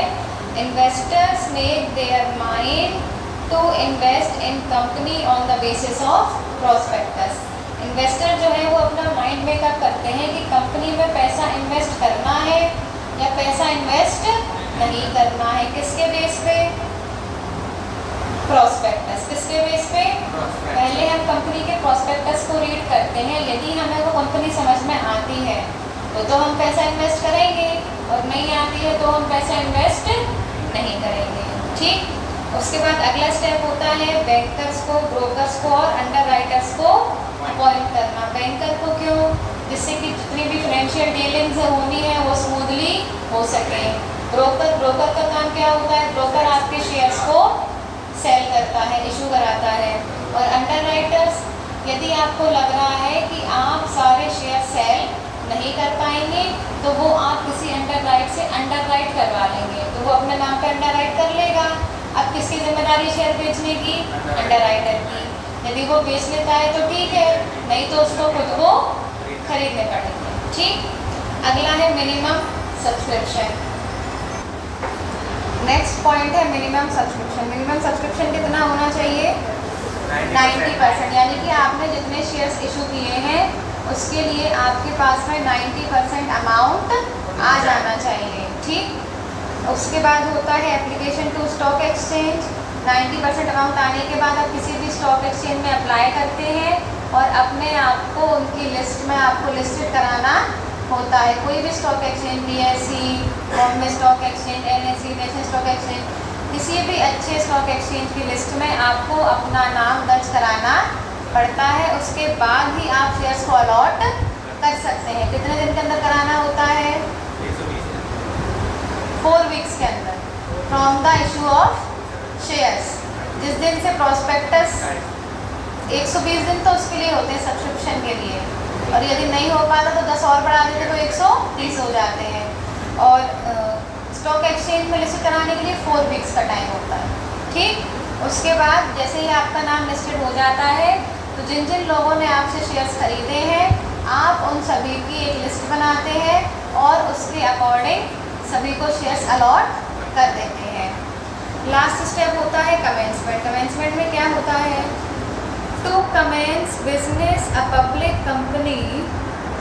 Investors make their mind to invest in company on the basis of prospectus. Investor जो है वो अपना माइंड मेकअप करते हैं कि कंपनी में पैसा इन्वेस्ट करना है या पैसा इन्वेस्ट नहीं करना है। किसके बेस पे? प्रॉस्पेक्टस। किसके बेस पे? पहले हम कंपनी के प्रॉस्पेक्टस को रीड करते हैं। यदि हमें वो कंपनी समझ में आती है तो हम पैसा इन्वेस्ट करेंगे, और नहीं आती है तो हम पैसा इन्वेस्ट नहीं करेंगे। ठीक। उसके बाद अगला स्टेप होता है बैंकर्स को, ब्रोकर्स को और अंडरराइटर्स को अपॉइंट करना। बैंकर को क्यों? जिससे कि जितनी भी फाइनेंशियल डीलिंग्स होनी है वो स्मूथली हो सके। ब्रोकर का काम क्या होता है? ब्रोकर आपके शेयर्स को सेल करता है, इशू कराता है। और अंडरराइटर्स, यदि आपको लग रहा है कि आप सारे शेयर सेल नहीं कर पाएंगे तो वो आप किसी अंडरराइट से अंडरराइट करवा लेंगे, तो वो अपने नाम पे अंडरराइट कर लेगा। अब किसकी जिम्मेदारी शेयर बेचने की? अंडरराइटर की। यदि वो बेच लेता है तो ठीक है, नहीं तो उसको खुद को खरीदने पड़ेंगे। ठीक। अगला है मिनिमम सब्सक्रिप्शन। नेक्स्ट पॉइंट है मिनिमम सब्सक्रिप्शन। मिनिमम सब्सक्रिप्शन कितना होना चाहिए? 90%, यानी कि आपने जितने शेयर्स इशू किए हैं उसके लिए आपके पास में 90% अमाउंट आ जाना चाहिए। ठीक, उसके बाद होता है application to stock exchange. 90% amount आने के बाद आप किसी भी स्टॉक एक्सचेंज में अप्लाई करते हैं और अपने आप को उनकी लिस्ट में आपको लिस्टेड कराना होता है। कोई भी stock exchange, BSE, Bombay stock exchange, NSE, national stock exchange, किसी भी अच्छे स्टॉक एक्सचेंज की लिस्ट में आपको अपना नाम दर्ज कराना पड़ता है। उसके बाद ही आप शेयर्स को अलॉट कर सकते हैं। कितने दिन के अंदर कराना होता है? 4 वीक्स के अंदर from the issue of shares. जिस दिन से प्रोस्पेक्टस, 120 दिन तो उसके लिए होते हैं सब्सक्रिप्शन के लिए, और यदि नहीं हो पाता तो 10 और बढ़ा देते तो 130 हो जाते हैं। और स्टॉक एक्सचेंज में लिस्ट कराने के लिए 4 वीक्स का टाइम होता है। ठीक, उसके बाद जैसे ही आपका नाम लिस्टेड हो जाता है तो जिन जिन लोगों ने आपसे शेयर्स खरीदे हैं आप उन सभी की एक लिस्ट बनाते हैं और उसके अकॉर्डिंग सभी को शेयर्स अलॉट कर देते हैं। लास्ट स्टेप होता है कमेंसमेंट। कमेंसमेंट में क्या होता है? To commence business a public company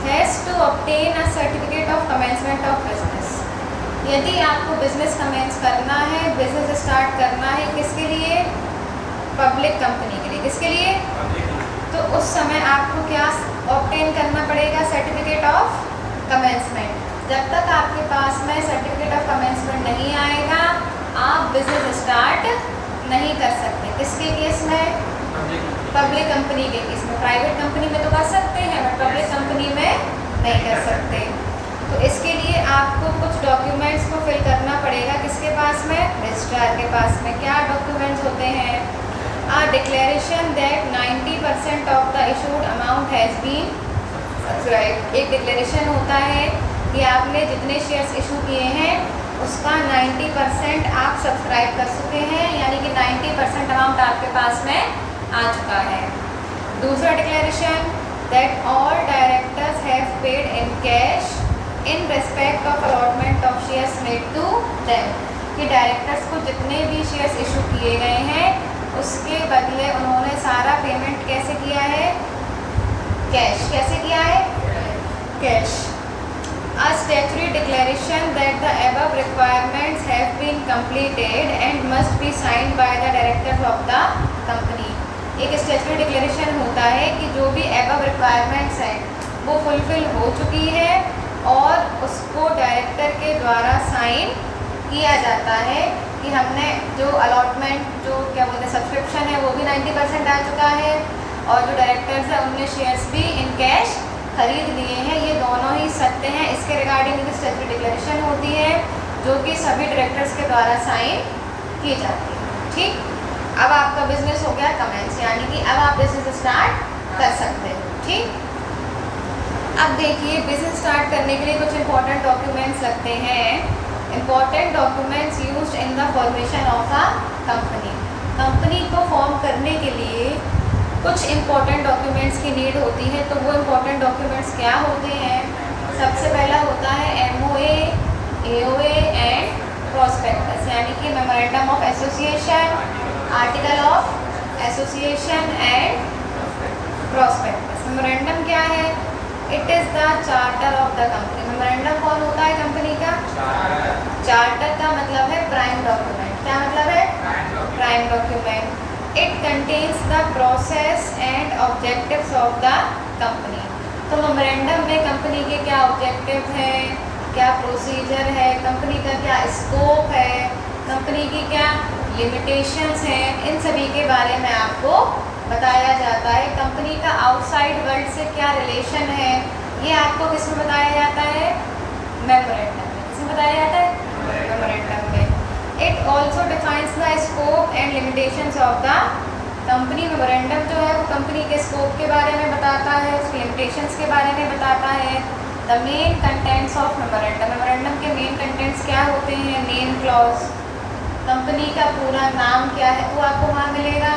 has to obtain a certificate of commencement of business. यदि आपको बिजनेस कमेंस करना है, बिजनेस स्टार्ट करना है, किसके लिए? पब्लिक कंपनी के लिए। किसके लिए? तो उस समय आपको क्या ऑब्टेन करना पड़ेगा? Certificate of commencement. जब तक आपके पास में सर्टिफिकेट ऑफ कमेंसमेंट नहीं आएगा आप बिजनेस स्टार्ट नहीं कर सकते। किसके केस में? पब्लिक कंपनी के केस में। प्राइवेट कंपनी में तो कर सकते हैं बट पब्लिक कंपनी में नहीं कर सकते। तो इसके लिए आपको कुछ डॉक्यूमेंट्स को फिल करना पड़ेगा। किसके पास में? रजिस्ट्रार के पास में। क्या डॉक्यूमेंट्स होते हैं? A declaration that 90% of the issued amount has been subscribed. एक डिक्लेरेशन होता है कि आपने जितने शेयर्स इशू किए हैं उसका 90% आप सब्सक्राइब कर चुके हैं, यानी कि 90% अमाउंट आपके पास में आ चुका है। दूसरा declaration that all directors have paid in cash in respect of allotment of shares made to them. कि डायरेक्टर्स को जितने भी शेयर्स इशू किए गए हैं उसके बदले उन्होंने सारा पेमेंट कैसे किया है? कैश। कैसे किया है? Cash. A statutory declaration that the above requirements have been completed and must be signed by the directors of the company। एक statutory declaration होता है कि जो भी above requirements हैं वो फुलफिल हो चुकी है और उसको डायरेक्टर के द्वारा साइन किया जाता है कि हमने जो अलॉटमेंट, जो क्या बोलते हैं सब्सक्रिप्शन है, वो भी 90% आ चुका है और जो डायरेक्टर्स हैं उनने शेयर्स भी इन कैश खरीद लिए हैं। ये दोनों ही सत्य हैं। इसके रिगार्डिंग एक स्टैट्यूटरी डिक्लेरेशन होती है जो कि सभी डायरेक्टर्स के द्वारा साइन की जाती है। ठीक, अब आपका बिजनेस हो गया कमेंस, यानी कि अब आप बिजनेस स्टार्ट कर सकते हैं। ठीक, अब देखिए बिजनेस स्टार्ट करने के लिए कुछ इंपॉर्टेंट डॉक्यूमेंट्स लगते हैं। Important documents used in the formation of a company. Company को फॉर्म करने के लिए कुछ इंपॉर्टेंट डॉक्यूमेंट्स की नीड होती है। तो वो इंपॉर्टेंट डॉक्यूमेंट्स क्या होते हैं? सबसे पहला होता है MOA, AOA एंड प्रॉस्पेक्टस, यानी कि memorandum of association, article of association and prospectus. Memorandum क्या है? It is the charter of the company. Memorandum कौन होता है कंपनी का? चार्टर का मतलब है प्राइम डॉक्यूमेंट। क्या मतलब है? Prime document. It contains the process and objectives of the company. तो मेमोरेंडम में कंपनी के क्या ऑब्जेक्टिव हैं, क्या प्रोसीजर है, कंपनी का क्या स्कोप है, कंपनी की क्या लिमिटेशंस हैं, इन सभी के बारे में आपको बताया जाता है। कंपनी का आउटसाइड वर्ल्ड से क्या रिलेशन है ये आपको किसमें बताया जाता है? मेमोरेंडम में। किसमें बताया जाता है? मेमोरेंडम में। It also defines the scope and limitations of the company. Memorandum जो है वो कंपनी के स्कोप के बारे में बताता है, उसकी लिमिटेशंस के बारे में बताता है। The main contents of memorandum. Memorandum के मेन कंटेंट्स क्या होते हैं? नेम क्लॉज, कंपनी का पूरा नाम क्या है वो आपको वहाँ मिलेगा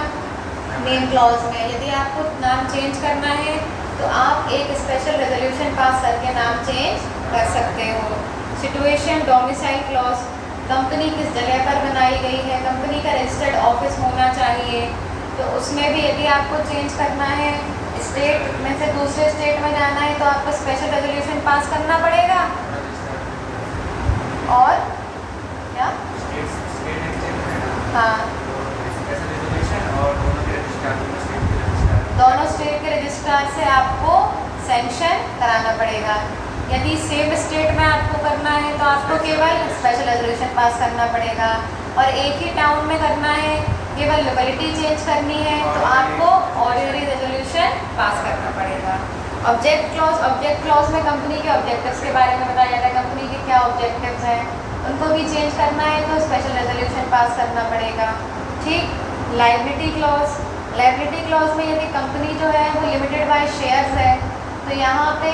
नेम क्लॉज में। यदि आपको नाम चेंज करना है तो आप एक स्पेशल रेजोल्यूशन पास करके नाम चेंज कर सकते हो। सिचुएशन, डोमिसाइल क्लॉज, कंपनी किस जगह पर बनाई गई है, कंपनी का रजिस्टर्ड ऑफिस होना चाहिए। तो उसमें भी यदि आपको चेंज करना है, स्टेट में से दूसरे स्टेट में जाना है, तो आपको स्पेशल रेजोल्यूशन पास करना पड़ेगा। और क्या? हाँ, दोनों स्टेट के रजिस्ट्रार से आपको सेंक्शन कराना पड़ेगा। यदि सेम स्टेट में आपको करना है तो आपको केवल स्पेशल रेजोल्यूशन पास करना पड़ेगा। और एक ही टाउन में करना है, केवल लोकेलिटी चेंज करनी है, तो आपको ऑर्डिनरी रेजोल्यूशन पास करना पड़ेगा। ऑब्जेक्ट क्लॉज में कंपनी के ऑब्जेक्टिव्स के बारे में बताया जाता है, कंपनी के क्या ऑब्जेक्टिव्स हैं, उनको भी चेंज करना है तो स्पेशल रेजोल्यूशन पास करना पड़ेगा। ठीक। लायबिलिटी क्लॉज में यदि कंपनी जो है वो लिमिटेड बाय शेयर्स है, तो यहाँ पे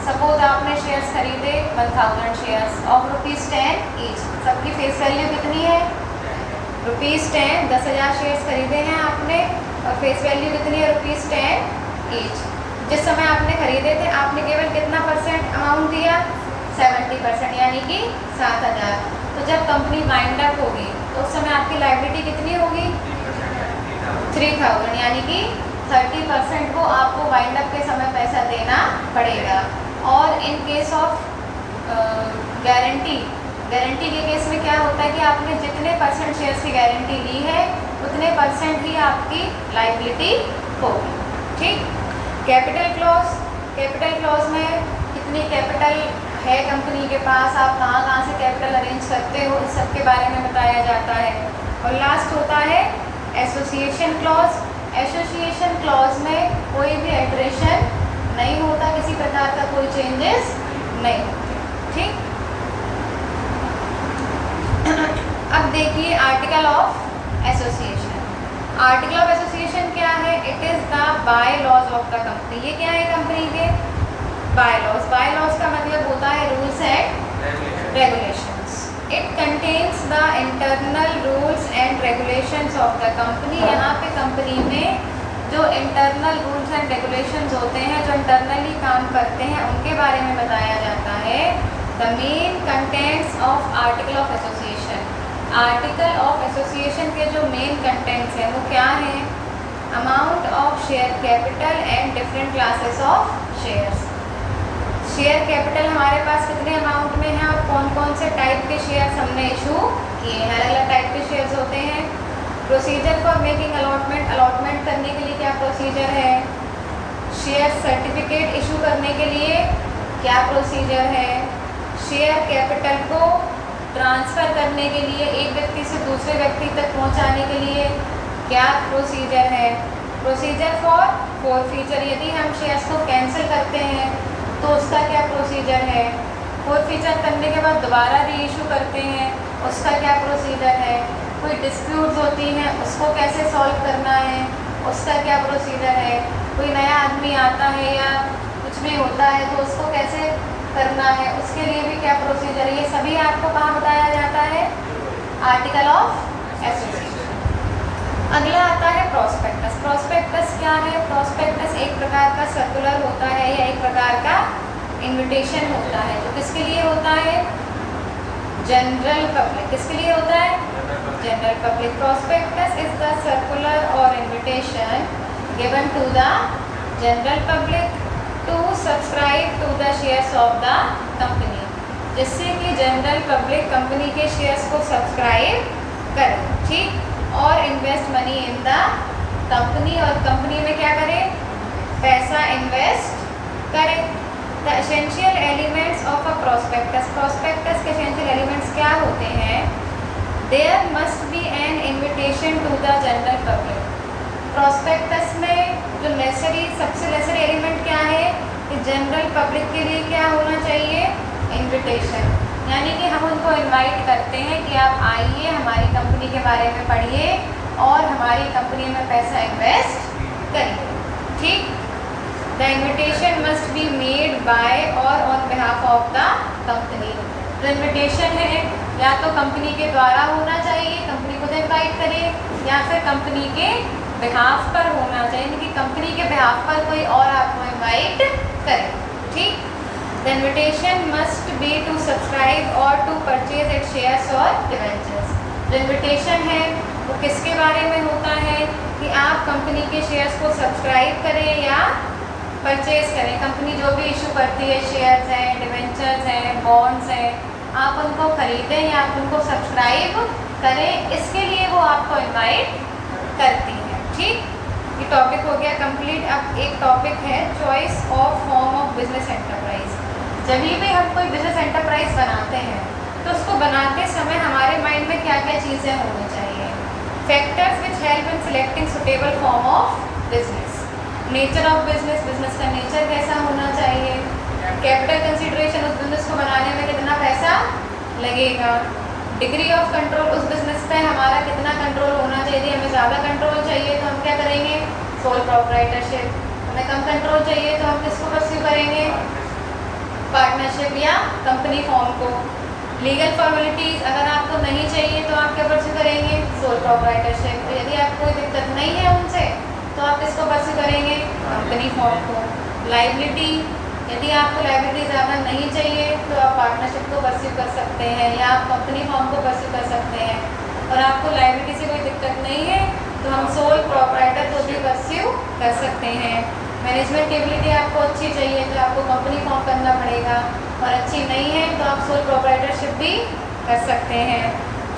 सपोज आपने शेयर्स खरीदे 1000 शेयर्स ऑफ ₹10 ईच। सबकी फेस वैल्यू कितनी है? ₹10, 10,000 शेयर्स खरीदे हैं आपने और फेस वैल्यू कितनी है? ₹10 ईच। जिस समय आपने खरीदे थे आपने केवल कितना % अमाउंट दिया? 70%, यानी कि 7,000। तो जब कंपनी वाइंड अप होगी तो उस समय आपकी लायबिलिटी कितनी होगी? 3,000, यानी कि 30% को आपको वाइंड अप के समय पैसा देना पड़ेगा। और इन केस ऑफ गारंटी के केस में क्या होता है कि आपने जितने % शेयर्स की गारंटी ली है उतने % ही आपकी लायबिलिटी होगी। ठीक। कैपिटल क्लॉज में कितनी कैपिटल है कंपनी के पास, आप कहाँ से कैपिटल अरेंज करते हो, इस सब के बारे में बताया जाता है। और लास्ट होता है एसोसिएशन क्लॉज में कोई भी एल्टरेशन नहीं होता, किसी प्रकार का कोई चेंजेस नहीं होते। ठीक। अब देखिए article of association. Article of association क्या है? It is the bylaws of the company. ये क्या है? कंपनी के बाय लॉज का मतलब होता है rules and regulations. It contains the internal rules and regulations of the company. यहाँ पे कंपनी में जो इंटरनल रूल्स एंड रेगुलेशंस होते हैं, जो इंटरनली काम करते हैं, उनके बारे में बताया जाता है। The main contents of article of association. Article of association के जो मेन कंटेंट्स हैं वो क्या हैं? Amount of share capital and different classes of shares. Share capital हमारे पास कितने अमाउंट में है और कौन कौन से टाइप के शेयर्स हमने इशू किए हैं। अलग अलग टाइप के शेयर्स होते हैं। प्रोसीजर फॉर मेकिंग अलॉटमेंट करने के लिए क्या प्रोसीजर है? शेयर सर्टिफिकेट इशू करने के लिए क्या प्रोसीजर है? शेयर कैपिटल को ट्रांसफ़र करने के लिए एक व्यक्ति से दूसरे व्यक्ति तक पहुंचाने के लिए क्या प्रोसीजर है? प्रोसीजर फॉर फॉरफीचर, यदि हम शेयर्स को कैंसिल करते हैं तो उसका क्या प्रोसीजर है? फॉरफीचर करने के बाद दोबारा री इशू करते हैं, उसका क्या प्रोसीजर है? कोई डिस्प्यूट्स होती हैं उसको कैसे सॉल्व करना है, उसका क्या प्रोसीजर है? कोई नया आदमी आता है या कुछ भी होता है तो उसको कैसे करना है, उसके लिए भी क्या प्रोसीजर है? ये सभी आपको कहाँ बताया जाता है? Article of association. अगला आता है प्रॉस्पेक्टस। प्रॉस्पेक्टस क्या है? प्रॉस्पेक्टस एक प्रकार का सर्कुलर होता है या एक प्रकार का इन्विटेशन होता है। तो किसके लिए होता है? General public. किसके लिए होता है? General public. Prospectus is the circular और invitation given to the general public to subscribe to the shares of the company, जिससे कि जनरल पब्लिक कंपनी के शेयर्स को सब्सक्राइब करे। ठीक। और invest money in the company, और कंपनी में क्या करे? पैसा इन्वेस्ट करे। The essential elements of a prospectus. Prospectus के एसेंशियल एलिमेंट्स क्या होते हैं? There must be an invitation to the general public. Prospectus में जो सबसे नेसेसरी एलिमेंट क्या है कि जनरल पब्लिक के लिए क्या होना चाहिए? इन्विटेशन, यानी कि हम उनको इनवाइट करते हैं कि आप आइए, हमारी कंपनी के बारे में पढ़िए और हमारी कंपनी में पैसा इन्वेस्ट करिए। ठीक। The invitation must be made by और on behalf of the company. जो इन्विटेशन है या तो कंपनी के द्वारा होना चाहिए, कंपनी खुद इनवाइट करे, या फिर कंपनी के बिहाफ पर होना चाहिए, यानी कि कंपनी के बिहाफ पर कोई और आपको इनवाइट करे। ठीक। The invitation must be to subscribe or to purchase its shares or debentures. जो invitation है वो किसके बारे में होता है कि आप कंपनी के शेयर्स को सब्सक्राइब करें या परचेज करें। कंपनी जो भी इशू करती है, शेयर्स हैं, डिवेंचर्स हैं, बॉन्ड्स हैं, आप उनको खरीदें या आप उनको सब्सक्राइब करें, इसके लिए वो आपको इनवाइट करती है। ठीक, ये टॉपिक हो गया कंप्लीट। अब एक टॉपिक है choice of form of business enterprise. जब भी हम कोई बिजनेस एंटरप्राइज बनाते हैं तो उसको बनाते समय हमारे माइंड में क्या क्या चीज़ें होनी चाहिए। Factors which help in selecting suitable form of business. Nature of business, business का नेचर कैसा होना चाहिए। कैपिटल कंसिडरेशन, उस बिजनेस को बनाने में कितना पैसा लगेगा। डिग्री ऑफ कंट्रोल, उस बिजनेस पे हमारा कितना कंट्रोल होना चाहिए। यदि हमें ज़्यादा कंट्रोल चाहिए तो हम क्या करेंगे, सोल प्रोप्राइटरशिप। हमें कम कंट्रोल चाहिए तो हम किसको परस्यू करेंगे, पार्टनरशिप या कंपनी फॉर्म को। लीगल फॉर्मेलिटीज़ अगर आपको नहीं चाहिए तो आप क्या परस्यू करेंगे, सोल प्रोप्राइटरशिप। तो यदि आपको कोई दिक्कत नहीं है उनसे तो आप किसको परस्यू करेंगे, कंपनी फॉर्म को। लाइबिलिटी, यदि आपको लाइबिलिटी ज़्यादा नहीं चाहिए तो आप पार्टनरशिप को परस्यू कर सकते हैं या आप कंपनी फॉर्म को परस्यू कर सकते हैं। और आपको लाइबिलिटी से कोई दिक्कत नहीं है तो हम सोल प्रोप्राइटर को भी परस्यू कर सकते हैं। मैनेजमेंट एबिलिटी आपको अच्छी चाहिए तो आपको कंपनी फॉर्म करना पड़ेगा, और अच्छी नहीं है तो आप सोल प्रोप्राइटरशिप भी कर सकते हैं।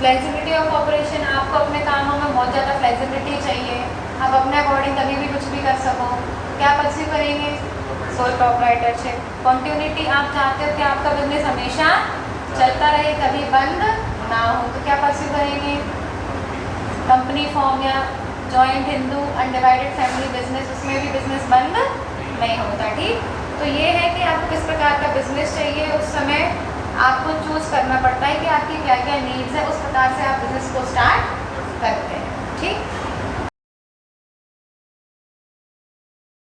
फ्लेक्सिबिलिटी ऑफ ऑपरेशन, आपको अपने कामों में बहुत ज़्यादा फ्लेक्सिबिलिटी चाहिए, आप अपने अकॉर्डिंग कभी भी कुछ भी कर सको, क्या परस्यू करेंगे, सोल प्रोप्राइटरशिप। कॉन्टिन्यूटी, आप चाहते हो कि आपका बिजनेस हमेशा चलता रहे, कभी बंद ना हो, तो क्या परस्यू करेंगे, कंपनी फॉर्म या joint Hindu undivided family business, उसमें भी बिजनेस बंद नहीं होता। ठीक, तो ये है कि आपको किस प्रकार का बिजनेस चाहिए, उस समय आपको चूज़ करना पड़ता है कि आपकी क्या क्या नीड्स है, उस प्रकार से आप बिजनेस को स्टार्ट करते हैं। ठीक।